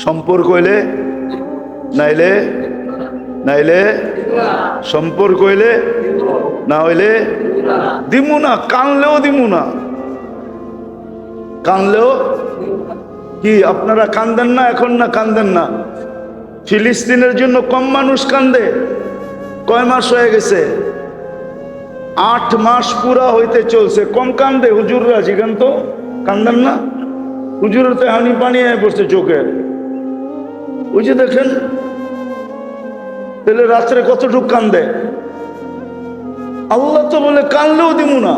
সম্পর্ক হইলে নাইলে নাইলে সম্পর্ক হইলে না হইলে দিমু না। কানলেও দিমু না, কানলেও। কি আপনারা কান্দেন না এখন? না কান্দেন না? ফিলিস্তিনের জন্য কম মানুষ কান্দে? কয় মাস হয়ে গেছে? 8 মাস পুরা হইতে চলছে, কম কান্দে হুজুররা? জিগান তো, কান্দেন না? হুজুরের তো হানি পানি হয়ে পড়ছে চোখে। ওই যে দেখেন, তাহলে রাত্রে কতটুক কান্দে? আল্লাহ তো বলে কানলেও দিমু না,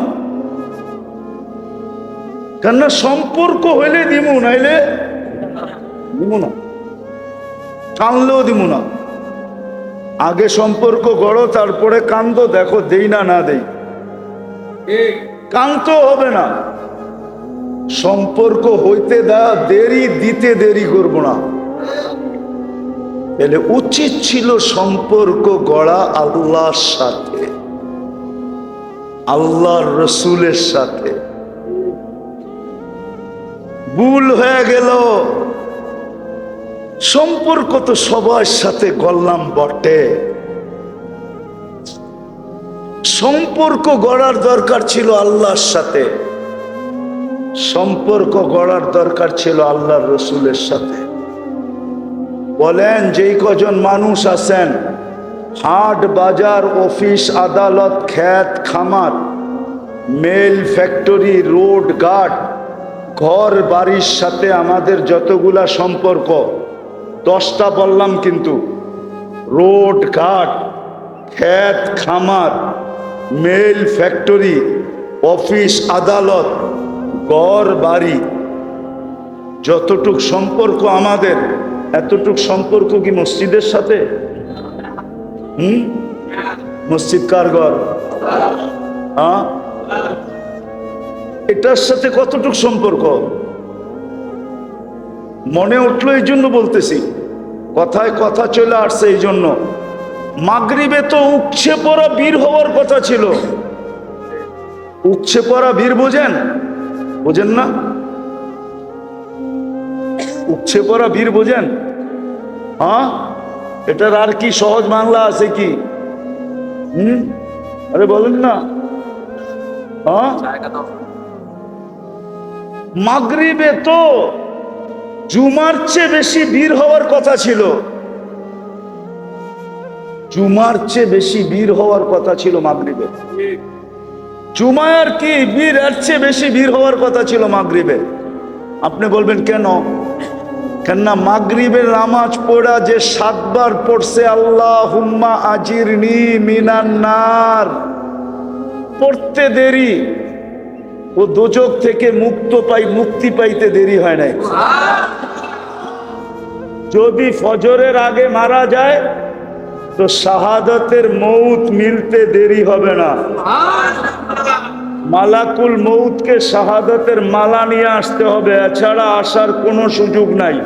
কেননা সম্পর্ক হইলে দিমু নাইলে দিমু না। কানলেও দিমু না। আগে সম্পর্ক গড়ো, তারপরে কান্দো, দেখো দেই না না দেই। কানতেও হবে না, সম্পর্ক হইতে দেরি, দিতে দেরি করব না। তাহলে উচিত ছিল সম্পর্ক গড়া আল্লাহর সাথে, আল্লাহর রসুলের সাথে। ভুল হয়ে গেল। সম্পর্ক তো সবার সাথে গড়লাম বটে, সম্পর্ক গড়ার দরকার ছিল আল্লাহর সাথে, সম্পর্ক গড়ার দরকার ছিল আল্লাহর রসুলের সাথে। বলেন যেই কজন মানুষ আছেন হাট বাজার অফিস আদালত ক্ষেত খামার মেল ফ্যাক্টরি রোড ঘাট ঘর বাড়ির সাথে আমাদের যতগুলা সম্পর্ক, 10টা বললাম কিন্তু, রোড ঘাট ক্ষেত খামার মেল ফ্যাক্টরি অফিস আদালত ঘর বাড়ি, যতটুক সম্পর্ক আমাদের, এতটুক সম্পর্ক কি মসজিদের সাথে? মসজিদ কার ঘর? হ্যাঁ, এটার সাথে কতটুক সম্পর্ক? মনে উঠলো এই জন্য বলতেছি, কথায় কথা চলে আসছে এই জন্য। মাগরিবে তো উপচে পড়া বীর হওয়ার কথা ছিল। উপচে পড়া বীর বোঝেন? বোঝেন না? উপচে পড়া বীর বোঝেন? হ্যাঁ, এটার আর কি সহজ বাংলা আছে কি? আরে বলেন না। হ্যাঁ, মাগরিবে তো জুমার চেয়ে বেশি বীর হওয়ার কথা ছিল। জুমার চেয়ে বেশি ভিড় হওয়ার কথা ছিল মাগরিবে। জুমার কি ভিড়, এর চেয়ে বেশি ভিড় হওয়ার কথা ছিল মাগরিবে। আপনি বলবেন কেন? কেননা মাগরিবের নামাজ পড়া যে 7 বার পড়ছে আল্লাহুম্মা আজিরনি মিনান নার, পড়তে দেরি, ও দোজখ থেকে মুক্তি পাইতে দেরি হয় নাই। যদি ফজরের আগে মারা যায় তো শাহাদাতের মৌত মিলতে দেরি হবে না। মালাকুল মৌতকে শাহাদাতের মালা নিয়ে আসতে হবে, এছাড়া আসার কোনো সুযোগ নাই।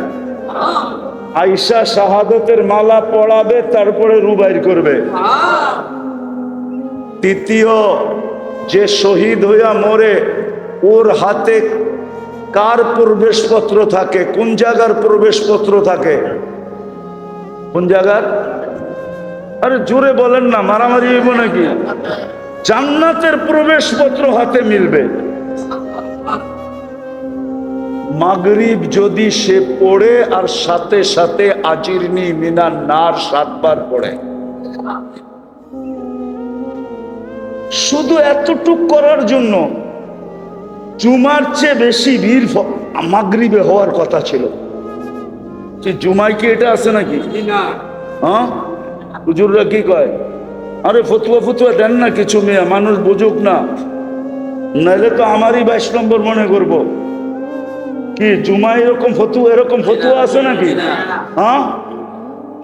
আয়েশা শাহাদাতের মালা পড়াবে, তারপরে রুবাইর করবে। তৃতীয়, যে শহীদ হইয়া মরে ওর হাতে কার প্রবেশপত্র থাকে? কোন জায়গার প্রবেশপত্র থাকে? কোন জায়গার? আরে জোরে বলেন না, মারামারি হইব নাকি? জান্নাতের প্রবেশপত্র হাতে মিলবে। মাগরিব যদি সে পড়ে আর সাথে সাথে আজিরনি মিনান নার 7 বার পড়ে, শুধু এতটুক করার জন্য জুমার চেয়ে বেশি ভিড় মাগরিবে হওয়ার কথা ছিল। জুমায় কি এটা আছে নাকি? হ্যাঁ, হুজুররা কি কয়? আরে ফতুয়া দেন না কিছু, মেয়ে মানুষ বুঝুক না, নাহলে তো আমারই 22 নম্বর মনে করব। কি জুমায় এরকম ফতুয়া আছে নাকি? হ্যাঁ,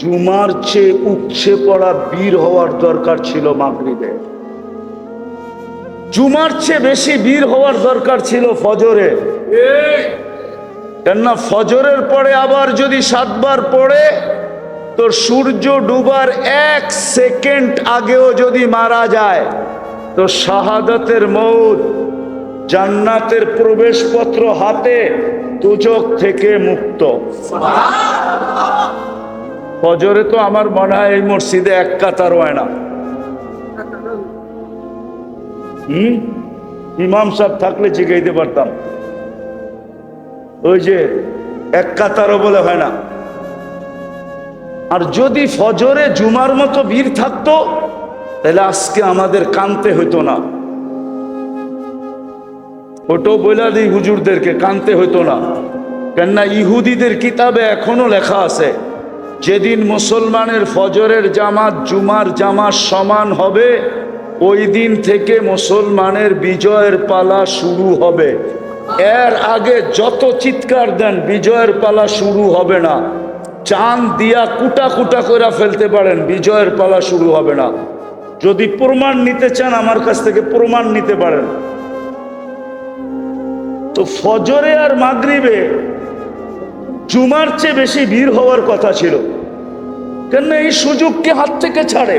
জুমার চেয়ে উপচে পড়া বীর হওয়ার দরকার ছিল মাগরিবে। জুমার চেয়ে বেশি বীর হওয়ার দরকার ছিল ফজরে। কেননা ফজরের পরে আবার যদি 7 বার পড়ে তো সূর্য ডুবার 1 সেকেন্ড আগেও যদি মারা যায় তো শাহাদাতের মৌত, জান্নাতের প্রবেশপত্র হাতে, দোজখ থেকে মুক্ত। ফজরে তো আমার মনে হয় এই মসজিদে 1 কাতার হয় না। ইমাম সাহেব থাকলে জিগাইতে পারতাম, ওই যে 1 কাতারও বলে হয় না। আর যদি ফজরে জুমার মতো ভিড় থাকতো তাহলে আজকে আমাদের কানতে হইতো না। ওটাও বইলা দিই হুজুরদেরকে, কানতে হইতো না। কেননা ইহুদিদের কিতাবে এখনো লেখা আছে, যেদিন মুসলমানের ফজরের জামাত জুমার জামাত সমান হবে ওই দিন থেকে মুসলমানের বিজয়ের পালা শুরু হবে। এর আগে যত চিৎকার দেন বিজয়ের পালা শুরু হবে না। চাঁদ দিয়া কুটা কুটা করে ফেলতে পারেন, বিজয়ের পালা শুরু হবে না। যদি প্রমাণ নিতে চান আমার কাছ থেকে প্রমাণ নিতে পারেন। তো ফজরে আর মাগরিবে জুমার চেয়ে বেশি ভিড় হওয়ার কথা ছিল, কেন এই সুযোগকে হাত থেকে ছাড়ে।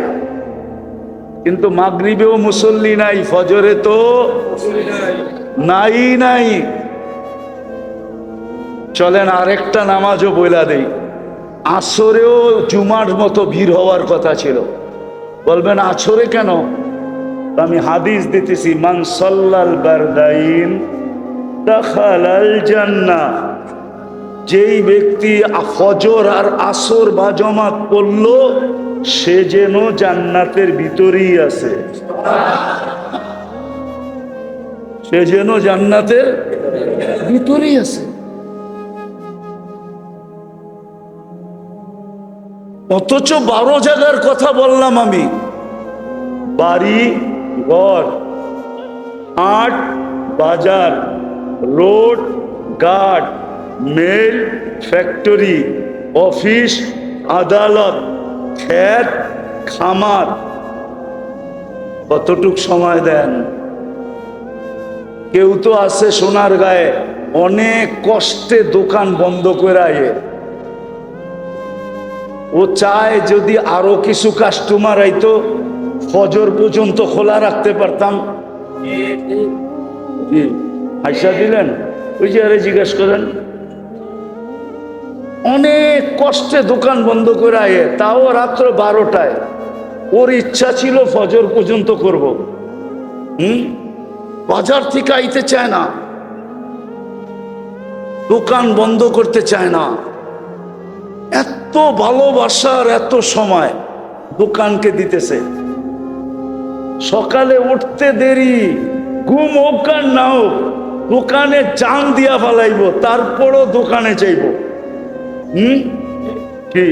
কিন্তু মাগরিবেও মুসল্লি নাই, ফজরে তো নাই। চলেন আরেকটা নামাজও বইলা দেই। আসরেও জুমার মতো ভিড় হওয়ার কথা ছিল। বলবেন আসরে কেন? আমি হাদিস দিতেছি, মান সাল্লাল বারদাইন দাখালাল জান্নাহ। যেই ব্যক্তি ফজর আর আসর বা জামাত পড়ল সে যেন জান্নাতের ভিতরেই আছে, সে যেন জান্নাতের ভিতরেই আছে। অথচ 12 জায়গার কথা বললাম আমি। বাড়ি ঘর, হাট বাজার, রোড ঘাট, মেল ফ্যাক্টরি, অফিস আদালত, ক্ষেত খামার, কতটুক সময় দেন? কেউ তো আছে সোনার গায়ে অনেক কষ্টে দোকান বন্ধ করে আয়ে, ও চায় যদি আরো কিছু কাস্টমার আইতো ফজর পর্যন্ত খোলা রাখতে পারতাম। আইসা দিলেন, ওই যে আরে জিজ্ঞেস করেন, অনেক কষ্টে দোকান বন্ধ করে আয়ে, তাও রাত্র 12টায়। ওর ইচ্ছা ছিল ফজর পর্যন্ত করব। বাজার থেকে আইতে চায় না, দোকান বন্ধ করতে চায় না। এত ভালোবাসার এত সময়, দোকানকে দিতেছে। সকালে উঠতে দেরি, ঘুম হোক আর না হোক, দোকানে জান দিয়া ফেলাইব, তারপরও দোকানে চাইব। কি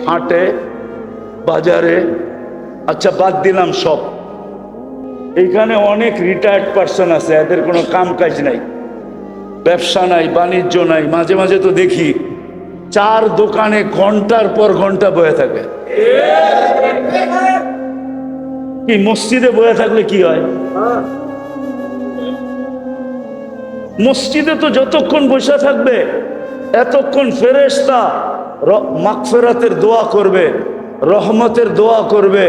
হাটে বাজারে, আচ্ছা বাদ দিলাম সব, এইখানে অনেক রিটায়ার্ড পার্সন আছে, এদের কোনো কাম কাজ নাই, ব্যবসা নাই, বাণিজ্য নাই। মাঝে মাঝে তো দেখি চার দোকানে ঘন্টার পর ঘন্টা বয়ে থাকে। কি মসজিদে বয়ে থাকলে কি হয়? মসজিদে তো যতক্ষণ বসে থাকবে এতক্ষণ ফেরেশতা মাগফিরাতের দোয়া করবে, রহমতের দোয়া করবে,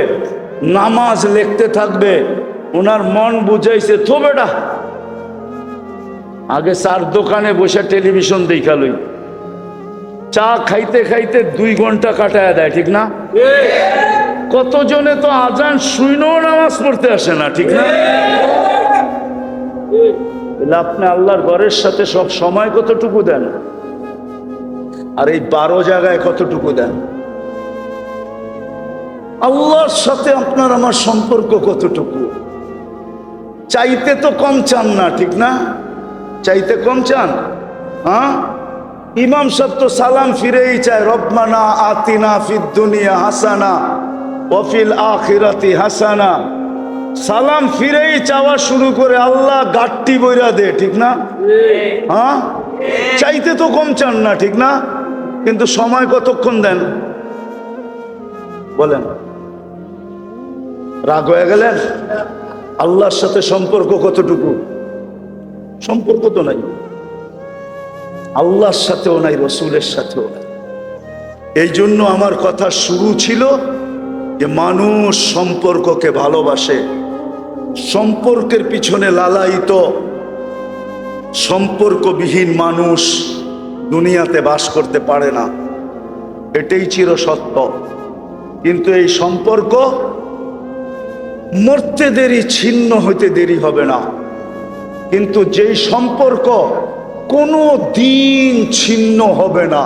নামাজ লিখতে থাকবে। ওনার মন বুঝাইছে তো বেটা আগে চার দোকানে বসে টেলিভিশন দেখালই, চা খাইতে খাইতে 2 ঘন্টা কাটায় দেয়, ঠিক না? কতজনে তো আজান শুনেও নামাজ পড়তে আসে না, ঠিক না? আপনি আল্লাহর ঘরের সাথে সব সময় কতটুকু দেন, আর এই 12 জায়গায় কতটুকু দেন? আল্লাহর সাথে আপনার আমার সম্পর্ক কতটুকু? চাইতে তো কম চান না, ঠিক না? চাইতে কম চান? হ্যাঁ, ইমাম সাহেব তো সালাম ফিরেই চায়, রব্বানা আতিনা ফিদ দুনিয়া হাসানা ওয়া ফিল আখিরাতি হাসানা। সালাম ফিরেই চাওয়া শুরু করে, আল্লাহ গাট্টি বইরা দে, ঠিক না? হ্যাঁ, চাইতে তো কম চান না, ঠিক না? কিন্তু সময় কতক্ষণ দেন বলেন? রাগ হয়ে গেলেন? আল্লাহর সাথে সম্পর্ক কতটুকু? সম্পর্ক তো নাই, আল্লাহর সাথেও নাই, রসুলের সাথেও নাই। এই জন্য আমার কথা শুরু ছিল যে মানুষ সম্পর্ককে ভালোবাসে, সম্পর্কের পিছনে লালায়িত। সম্পর্কবিহীন মানুষ দুনিয়াতে বাস করতে পারে না, এটাই চির সত্য। কিন্তু এই সম্পর্ক মরতে দেরি, ছিন্ন হইতে দেরি হবে না। কিন্তু যেই সম্পর্ক কোনো দিন ছিন্ন হবে না,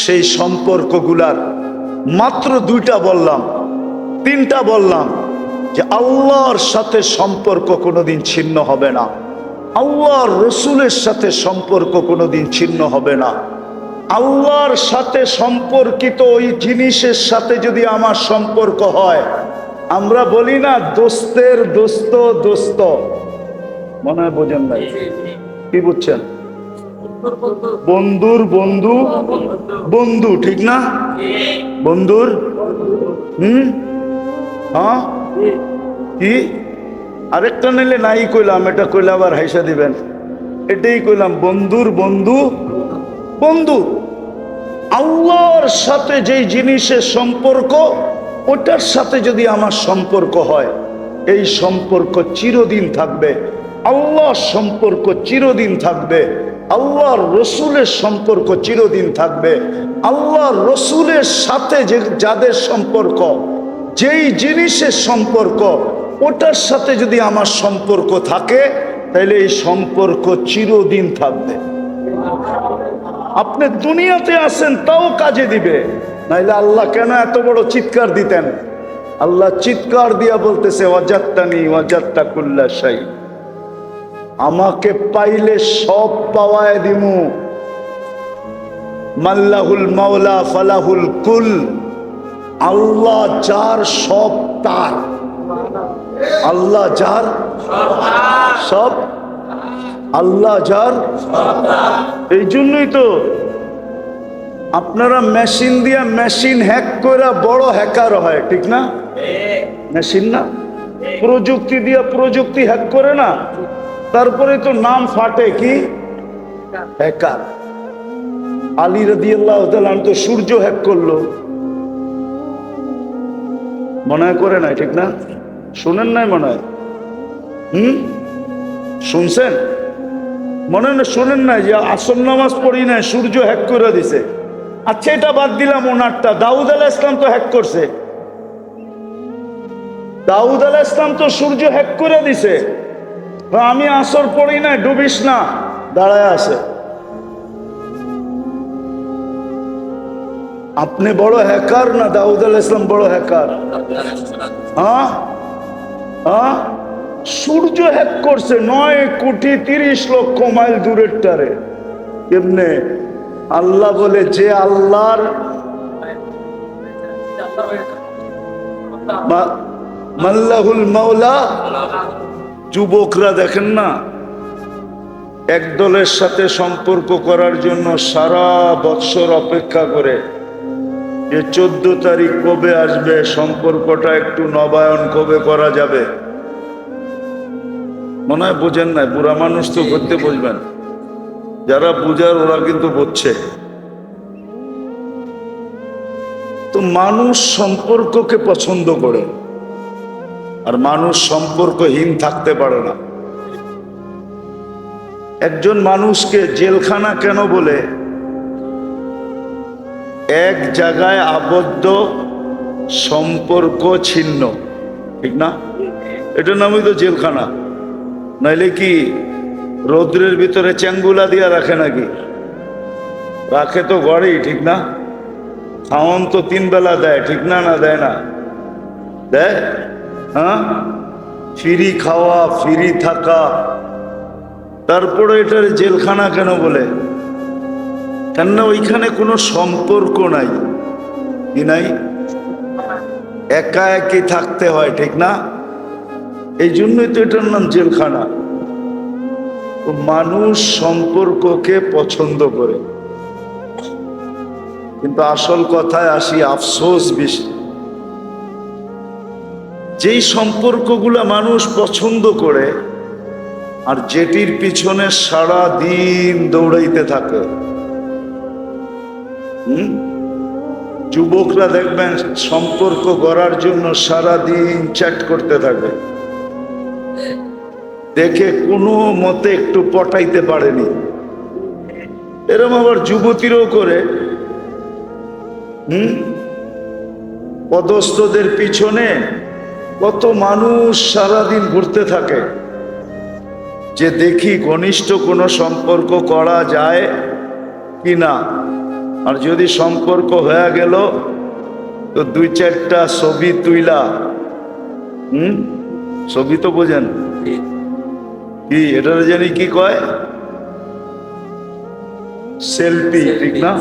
সেই সম্পর্কগুলার মাত্র 2টা বললাম, 3টা বললাম, যে আল্লাহর সাথে সম্পর্ক কোনোদিন ছিন্ন হবে না, আল্লাহর রসুলের সাথে সম্পর্ক কোনোদিন ছিন্ন হবে না। আল্লাহর সাথে সম্পর্কিত ওই জিনিসের সাথে যদি আমার সম্পর্ক হয়, আমরা বলি না দোস্তের দোস্ত দোস্ত, মনে হয় বোঝেন নাই, কি বুঝছেন? বন্ধুর বন্ধু বন্ধু, ঠিক না? বন্ধুর হ্যাঁ, কি আরেকটা নিলে নাই কইলাম, এটা কইলে আবার হাইসা দিবেন, এটাই কইলাম, বন্ধুর বন্ধু বন্ধু। আল্লাহর সাথে যেই জিনিসের সম্পর্ক, ওটার সাথে যদি আমার সম্পর্ক হয়, এই সম্পর্ক চিরদিন থাকবে। আল্লাহর সম্পর্ক চিরদিন থাকবে, আল্লাহর রসুলের সম্পর্ক চিরদিন থাকবে। আল্লাহর রসুলের সাথে যে যাদের সম্পর্ক, যেই জিনিসের সম্পর্ক, ওটার সাথে যদি আমার সম্পর্ক থাকে, তাহলে এই সম্পর্ক চিরদিন থাকবে। আপনি দুনিয়াতে আছেন তাও কাজে দিবে, নাইলে আল্লাহ কেন এত বড় চিৎকার দিতেন? আল্লাহ চিৎকার দিয়া বলতেছে, ওয়াজাত্তানি ওয়াজাত্তা কুল্লা শাই, আমাকে পাইলে সব পাওয়ায় দিমু। মাল্লাহুল মাওলা ফালাহুল কুল, আল্লাহ যার সব তার, আল্লাহ যার সব, আল্লাহ যার। এই জন্যই তো আপনারা মেশিন দিয়া মেশিন হ্যাক করে বড় হ্যাকার হয়, ঠিক না? মেশিন না, প্রযুক্তি দিয়া প্রযুক্তি হ্যাক করে না, তারপরে তো নাম ফাটে কি হ্যাকার। আলী রাদিয়াল্লাহু তাআলা তো সূর্য হ্যাক করলো, মনে হয় করে নাই, ঠিক না? শুনেন নাই মনে হয়? শুনছেন মনে না? শুনেন নাই যে আসর নামাজ পড়ি নাই, সূর্য হ্যাক করে দিছে। আচ্ছা এটা বাদ দিলাম, ওনারটা দাউদ আলাইহিস সালাম তো হ্যাক করছে, দাউদ আলাইহিস সালাম তো সূর্য হ্যাক করে দিছে। আমি আসর পড়ি নাই, ডুবিস না, দাঁড়ায় আছে। আপনি বড় হ্যাকার না দাউদ আলাইহিস সালাম বড় হ্যাকার? হ্যাঁ হ্যাঁ, সূর্য হ্যাক করছে 9,30,00,000 মাইল দূরের টারে। কেমনে? আল্লাহ বলে যে আল্লাহর মাল্লাহুল মাওলা। যুবকরা দেখেন না, এক দলের সাথে সম্পর্ক করার জন্য সারা বৎসর অপেক্ষা করে যে 14 তারিখ কবে আসবে, সম্পর্কটা একটু নবায়ন কবে করা যাবে। মনে হয় বোঝেন না, বুড়া মানুষ তো করতে বুঝবেন, যারা বুঝার ওরা কিন্তু বুঝছে। তো মানুষ সম্পর্ককে পছন্দ করে, আর মানুষ সম্পর্কহীন থাকতে পারে না। একজন মানুষকে জেলখানা কেন বলে? এক জায়গায় আবদ্ধ, সম্পর্ক ছিন্ন, ঠিক না? এটার নামই তো জেলখানা। নাইলে কি রৌদ্রের ভিতরে চ্যাঙ্গুলা দিয়া রাখে নাকি? রাখে তো ঘরেই, ঠিক না? খাওয়ান তো 3 বেলা দেয়, ঠিক না? না দেয় না? দেয়। হ্যাঁ, ফ্রি খাওয়া, ফ্রি থাকা, তারপরে এটার জেলখানা কেন বলে? কেননা ওইখানে কোনো সম্পর্ক নাই, কি নাই? একা একই থাকতে হয়, ঠিক না? এই জন্যই তো এটার নাম জেলখানা। তো মানুষ সম্পর্ককে পছন্দ করে, কিন্তু আসল কথায় আসি, আফসোস বেশি। যেই সম্পর্কগুলা মানুষ পছন্দ করে আর যেটির পিছনে সারা দিন দৌড়াইতে থাকে। যুবকরা দেখবেন সম্পর্ক গড়ার জন্য সারা দিন চ্যাট করতে থাকে, দেখে কোনো মতে একটু পটাইতে পারেনি। এরম আবার যুবতীরাও করে। পদস্থদের পিছনে কত মানুষ সারাদিন ঘুরতে থাকে যে দেখি ঘনিষ্ঠ কোনো সম্পর্ক করা যায় কি না। আর যদি সম্পর্ক হয়ে গেল তো 2-4টা ছবি তুইলা, ছবি তো বোঝেন কি, এটার জানি কি কয়, সেলফি, ঠিক না?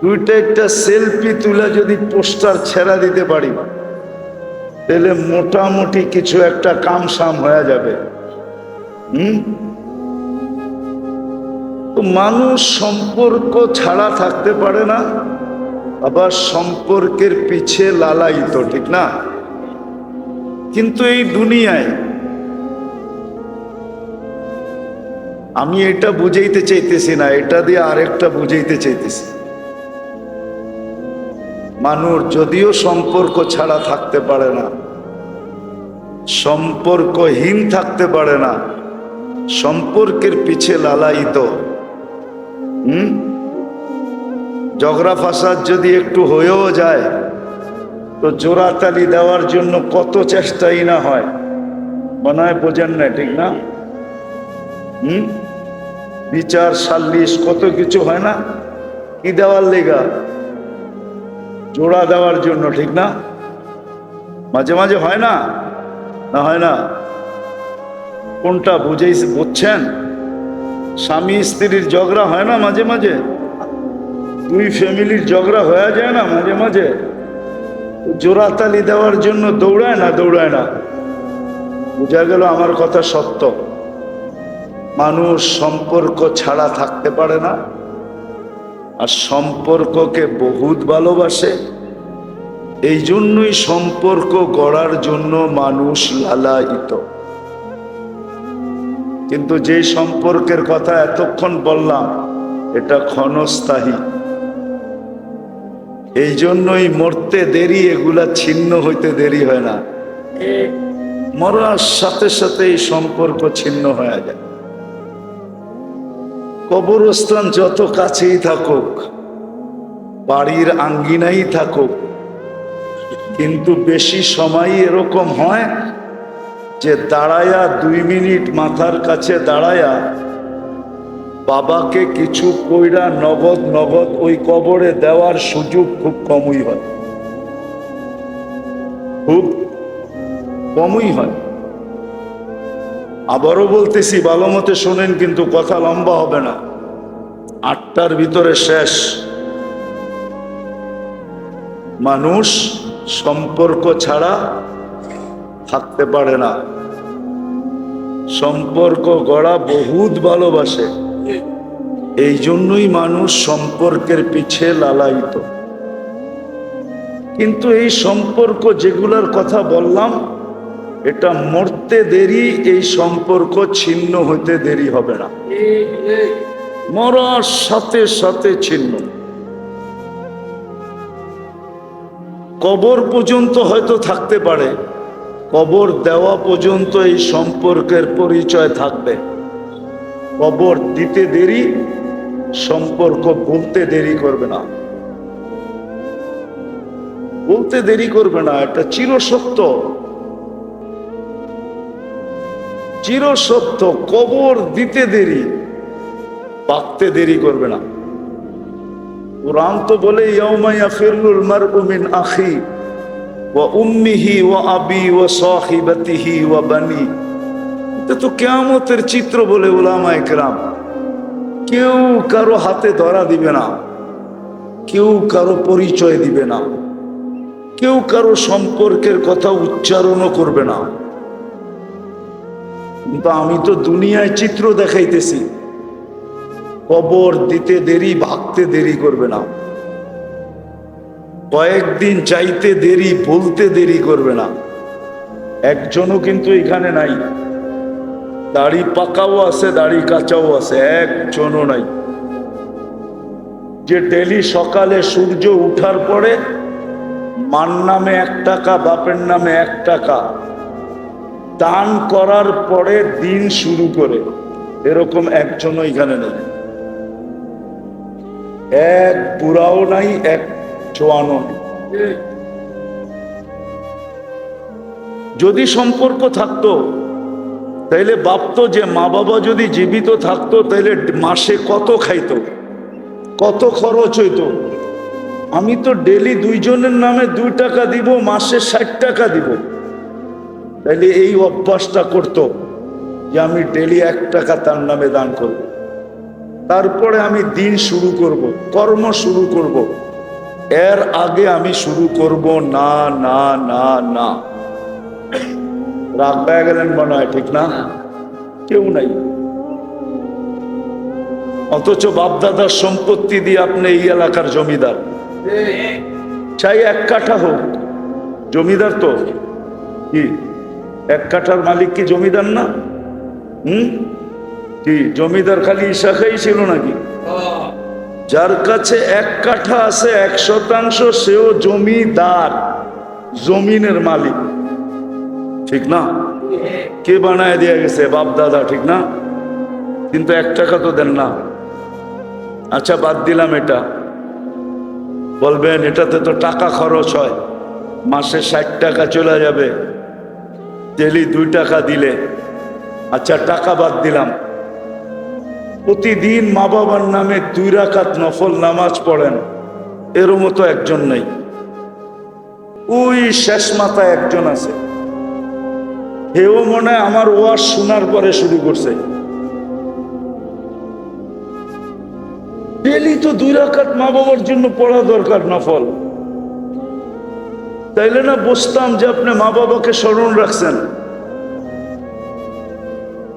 2-4টা সেলফি তুলা যদি পোস্টার ছেড়া দিতে পারি, তাহলে মোটামুটি কিছু একটা কামসাম হয়ে যাবে। তো মানুষ সম্পর্ক ছাড়া থাকতে পারে না, আবার সম্পর্কের পিছে লালায়িত, ঠিক না? কিন্তু এই দুনিয়ায় আমি এটা বুঝাইতে চাইতেছি না, এটা দিয়ে আরেকটা বুঝাইতে চাইতেছি। মানুষ যদিও সম্পর্ক ছাড়া থাকতে পারে না, সম্পর্কহীন থাকতে পারে না, সম্পর্কের পিছে লালায়িত। ঝগড়া ফাসাদ যদি একটু হয়েও যায় তো জোড়াতালি দেওয়ার জন্য কত চেষ্টাই না হয়। মনে হয় বোঝেন না, ঠিক না? বিচার সাল্লিশ কত কিছু হয় না, কি দেওয়ার লেগা? জোড়া দেওয়ার জন্য, ঠিক না? মাঝে মাঝে হয় না? না হয় না? কোনটা বুঝছেন? স্বামী স্ত্রীর ঝগড়া হয় না মাঝে মাঝে? 2 ফ্যামিলির ঝগড়া হয়ে যায় না মাঝে মাঝে? জোড়াতালি দেওয়ার জন্য দৌড়ায় না? দৌড়ায় না? বোঝা গেল আমার কথা সত্য। মানুষ সম্পর্ক ছাড়া থাকতে পারে না, আর সম্পর্ককে বহুত ভালোবাসে। এই জন্যই সম্পর্ক গড়ার জন্য মানুষ লালায়িত। কিন্তু যে সম্পর্কের কথা এতক্ষণ বললাম, এটা ক্ষণস্থায়ী। এই জন্যই মরতে দেরি, এগুলা ছিন্ন হইতে দেরি হয় না। মরার সাথে সাথে এই সম্পর্ক ছিন্ন হয়ে যায়। কবরস্থান যত কাছেই থাকুক, বাড়ির আঙ্গিনাই থাকুক, কিন্তু বেশি সময় এরকম হয় যে দাঁড়ায়া 2 মিনিট মাথার কাছে দাঁড়ায়া বাবাকে কিছু কইরা নগদ নগদ ওই কবরে দেওয়ার সুযোগ খুব কমই হয়, খুব কমই হয়। আবারও বলতেছি, ভালো মতে শোনেন, কিন্তু কথা লম্বা হবে না, 8টার ভিতরে শেষ। মানুষ সম্পর্ক ছাড়া থাকতে পারে না। সম্পর্ক গড়া বহুত ভালোবাসে, এই জন্যই মানুষ সম্পর্কের পিছে লালায়িত। কিন্তু এই সম্পর্ক যেগুলোর কথা বললাম, এটা মরতে দেরি, এই সম্পর্ক ছিন্ন হইতে দেরি হবে না, মরার সাথে সাথে ছিন্ন। কবর পর্যন্ত হয়তো থাকতে পারে, কবর দেওয়া পর্যন্ত এই সম্পর্কের পরিচয় থাকবে। কবর দিতে দেরি, সম্পর্ক বলতে দেরি করবে না, বলতে দেরি করবে না। এটা চিরসত্য, চিরসত্য। কবর দিতে দেরি, পাকতে দেরি করবে না। কুরআন তো বলে, ইয়াউমা ইয়াফিরুল মারউ মিন আখি ওয়া উম্মিহি ওয়া আবি ওয়া সাহিবাতিহি ওয়া বানি। এটা তো কিয়ামতের চিত্র বলে উলামায়ে কেরাম। কেউ কারো হাতে ধরা দিবে না, কেউ কারো পরিচয় দিবে না, কেউ কারো সম্পর্কের কথা উচ্চারণও করবে না। কিন্তু আমি তো দুনিয়ায় চিত্র দেখাইতেছি। কবর দিতে দেরি, ভাগতে দেরি করবে না। কয়েকদিন চাইতে দেরি, বলতে দেরি করবে না। একজনও কিন্তু এখানে নাই, দাড়ি পাকাও আছে, দাড়ি কাঁচাও আছে, একজনও নাই যে ডেলি সকালে সূর্য উঠার পরে মার নামে 1 টাকা, বাপের নামে 1 টাকা দান করার পরে দিন শুরু করে। এরকম একজনও এখানে নেই, এক বুড়াও নাই, এক জোয়ানও নেই। যদি সম্পর্ক থাকতো তাইলে ভাবতো যে মা বাবা যদি জীবিত থাকতো তাইলে মাসে কত খাইতো, কত খরচ হইতো। আমি তো ডেলি 2 জনের নামে 2 টাকা দিব, মাসে 60 টাকা দিব। তাইলে এই অভ্যাসটা করতো যে আমি ডেলি 1 টাকা তার নামে দান করব। তারপরে আমি দিন শুরু করব, কর্ম শুরু করব। এর আগে আমি শুরু করব না, না, না, না। রাগ হয়ে গেলেন মনে হয়, ঠিক না? কেউ নাই। অথচ বাপদাদার সম্পত্তি দিয়ে আপনি এই এলাকার জমিদার, চাই 1 কাঠা হোক, জমিদার তো। কি 1 কাঠার মালিক কি জমিদার না? কি জমিদার খালি ইশাখাই ছিল নাকি? যার কাছে 1 কাঠা আছে 100% সেও জমিদার, জমিনের মালিক, ঠিক না? কে বানায় দিয়ে গেছে? বাপ দাদা, ঠিক না? কিন্তু 1 টাকা তো দেন না। আচ্ছা বাদ দিলাম এটা, বলবেন এটাতে তো টাকা খরচ হয়, মাসে 60 টাকা চলে যাবে, ডেলি 2 টাকা দিলে। আচ্ছা টাকা বাদ দিলাম, প্রতিদিন মা বাবার নামে 2 রাকাত নফল নামাজ পড়েন, এর মতো একজন নেই। ওই শেষ মাথায় একজন আছে, হেও মনে হয় আমার ওয়াজ শোনার পরে শুরু করছে। ডেলি তো 2 রাকাত মা বাবার জন্য পড়া দরকার নফল। তাইলে না বুঝতাম যে আপনি মা বাবাকে স্মরণ রাখছেন।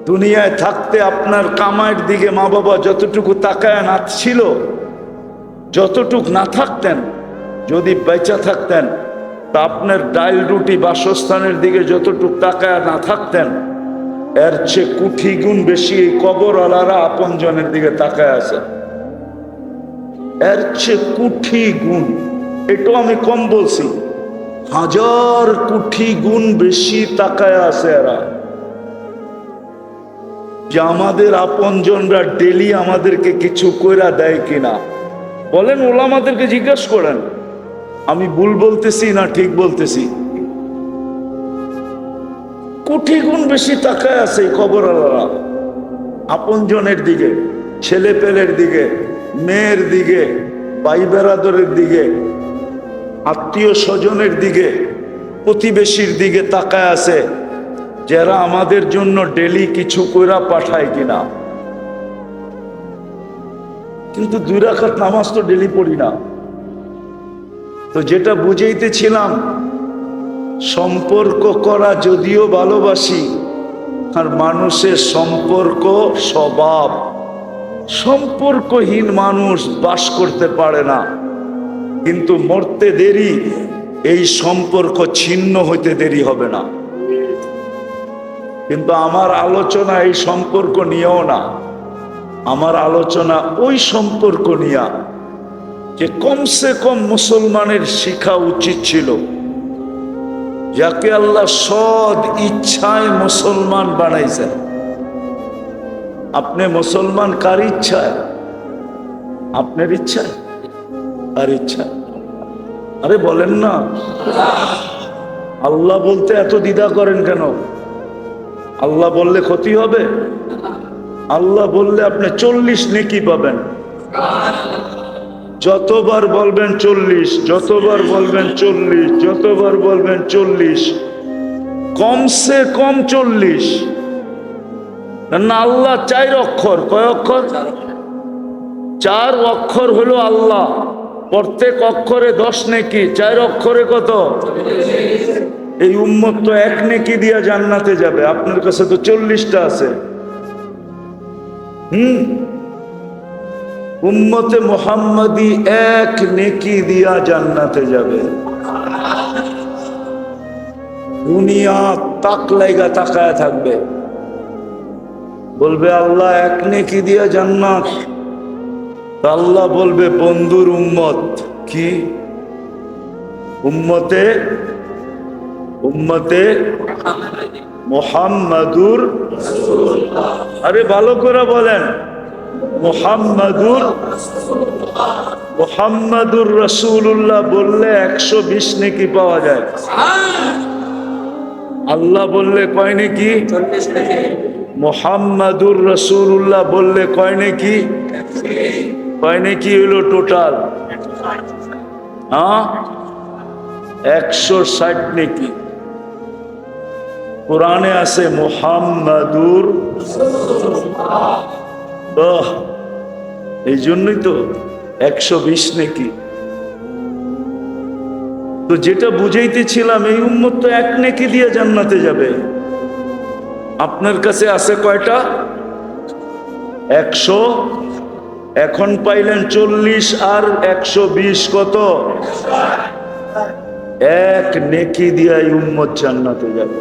দুনিয়ায় থাকতে আপনার কামাইয়ের দিকে মা বাবা যতটুকু তাকায় না ছিল, যতটুক না থাকতেন, যদি বেঁচে থাকতেন তা আপনার ডাইল রুটি বাসস্থানের দিকে যতটুক তাকায় না থাকতেন, এর চেয়ে কোটি গুণ বেশি এই কবরওয়ালারা আপন জনের দিকে তাকায় আছে। এর চেয়ে কোটি গুণ, এটাও আমি কম বলছি, 1000 কোটি গুণ বেশি তাকায় আছে এরা। যে আমাদের আপনজনরা ডেলি আমাদেরকে কিছু কইরা দেয় কিনা বলেন, ওলামাদেরকে জিজ্ঞাসা করেন। আমি ভুল বলতেছি না ঠিক বলতেছি? কোটি গুণ বেশি তাকায় আছে এই কবরওয়ালারা আপনজনের দিকে। ছেলে পেলের দিকে, মেয়ের দিকে, ভাই বেরাদরের দিকে, আত্মীয় স্বজনের দিকে, প্রতিবেশীর দিকে তাকায় আছে, যারা আমাদের জন্য ডেলি কিছু কইরা পাঠায় কিনা। কিন্তু 2 রাকাত নামাজ তো ডেলি পড়ি না। তো যেটা বুঝাইতেছিলাম, সম্পর্ক করা যদিও ভালোবাসি, আর মানুষের সম্পর্ক স্বভাব, সম্পর্কহীন মানুষ বাস করতে পারে না। কিন্তু মরতে দেরি, এই সম্পর্ক ছিন্ন হইতে দেরি হবে না। কিন্তু আমার আলোচনা এই সম্পর্ক নিয়েও না, আমার আলোচনা ওই সম্পর্ক নিয়ে যে কমসে কম মুসলমানের শিখা উচিত ছিল, যাকে আল্লাহ সৎ ইচ্ছায় মুসলমান বানাইছেন। আপনি মুসলমান কার ইচ্ছায়? আপনার ইচ্ছায়? আর ইচ্ছা? আরে বলেন না, আল্লাহ বলতে এত দ্বিধা করেন কেন? আল্লাহ বললে ক্ষতি হবে? আল্লাহ বললে আপনি 40 নেকি পাবেন। যতবার বলবেন 40, যতবার বলবেন 40, যতবার বলবেন 40, কমসে কম 40। না, আল্লাহ 4 অক্ষর। কয় অক্ষর? 4 অক্ষর হলো আল্লাহ। প্রত্যেক অক্ষরে 10 নেকি, 4 অক্ষরে কত? এই উম্মত তো 1 নেকি দিয়া জান্নাতে যাবে। আপনার কাছে তো 40টা আছে। উম্মতে মুহাম্মাদি 1 নেকি দিয়া জান্নাতে যাবে। দুনিয়া তাক লাইগা তাকায় থাকবে, বলবে আল্লাহ 1 নেকি দিয়া জান্নাত। আল্লাহ বলবে বন্ধুর উম্মত কি? উম্মতে মুহাম্মাদুর। আরে ভালো করে বলেন, মুহাম্মাদুর রাসূলুল্লাহ বললে 120 নেকি পাওয়া যায়। আল্লাহ বললে কয় নেকি? 40 নেকি। মুহাম্মাদুর রাসূলুল্লাহ বললে কয় নেকি? কয় নেকি হলো টোটাল? 160 নেকি। কোরআনে আছে মুহাম্মাদুর। এই জন্যই তো 120 নেকি। তো যেটা বুঝাইতেছিলাম, এই উম্মত তো 1 নেকি দিয়ে জান্নাতে যাবে। আপনার কাছে আছে কয়টা? 100। এখন পাইলেন 40 আর 120 কত? 1 নেকি দিয়ে এই উম্মত জান্নাতে যাবে।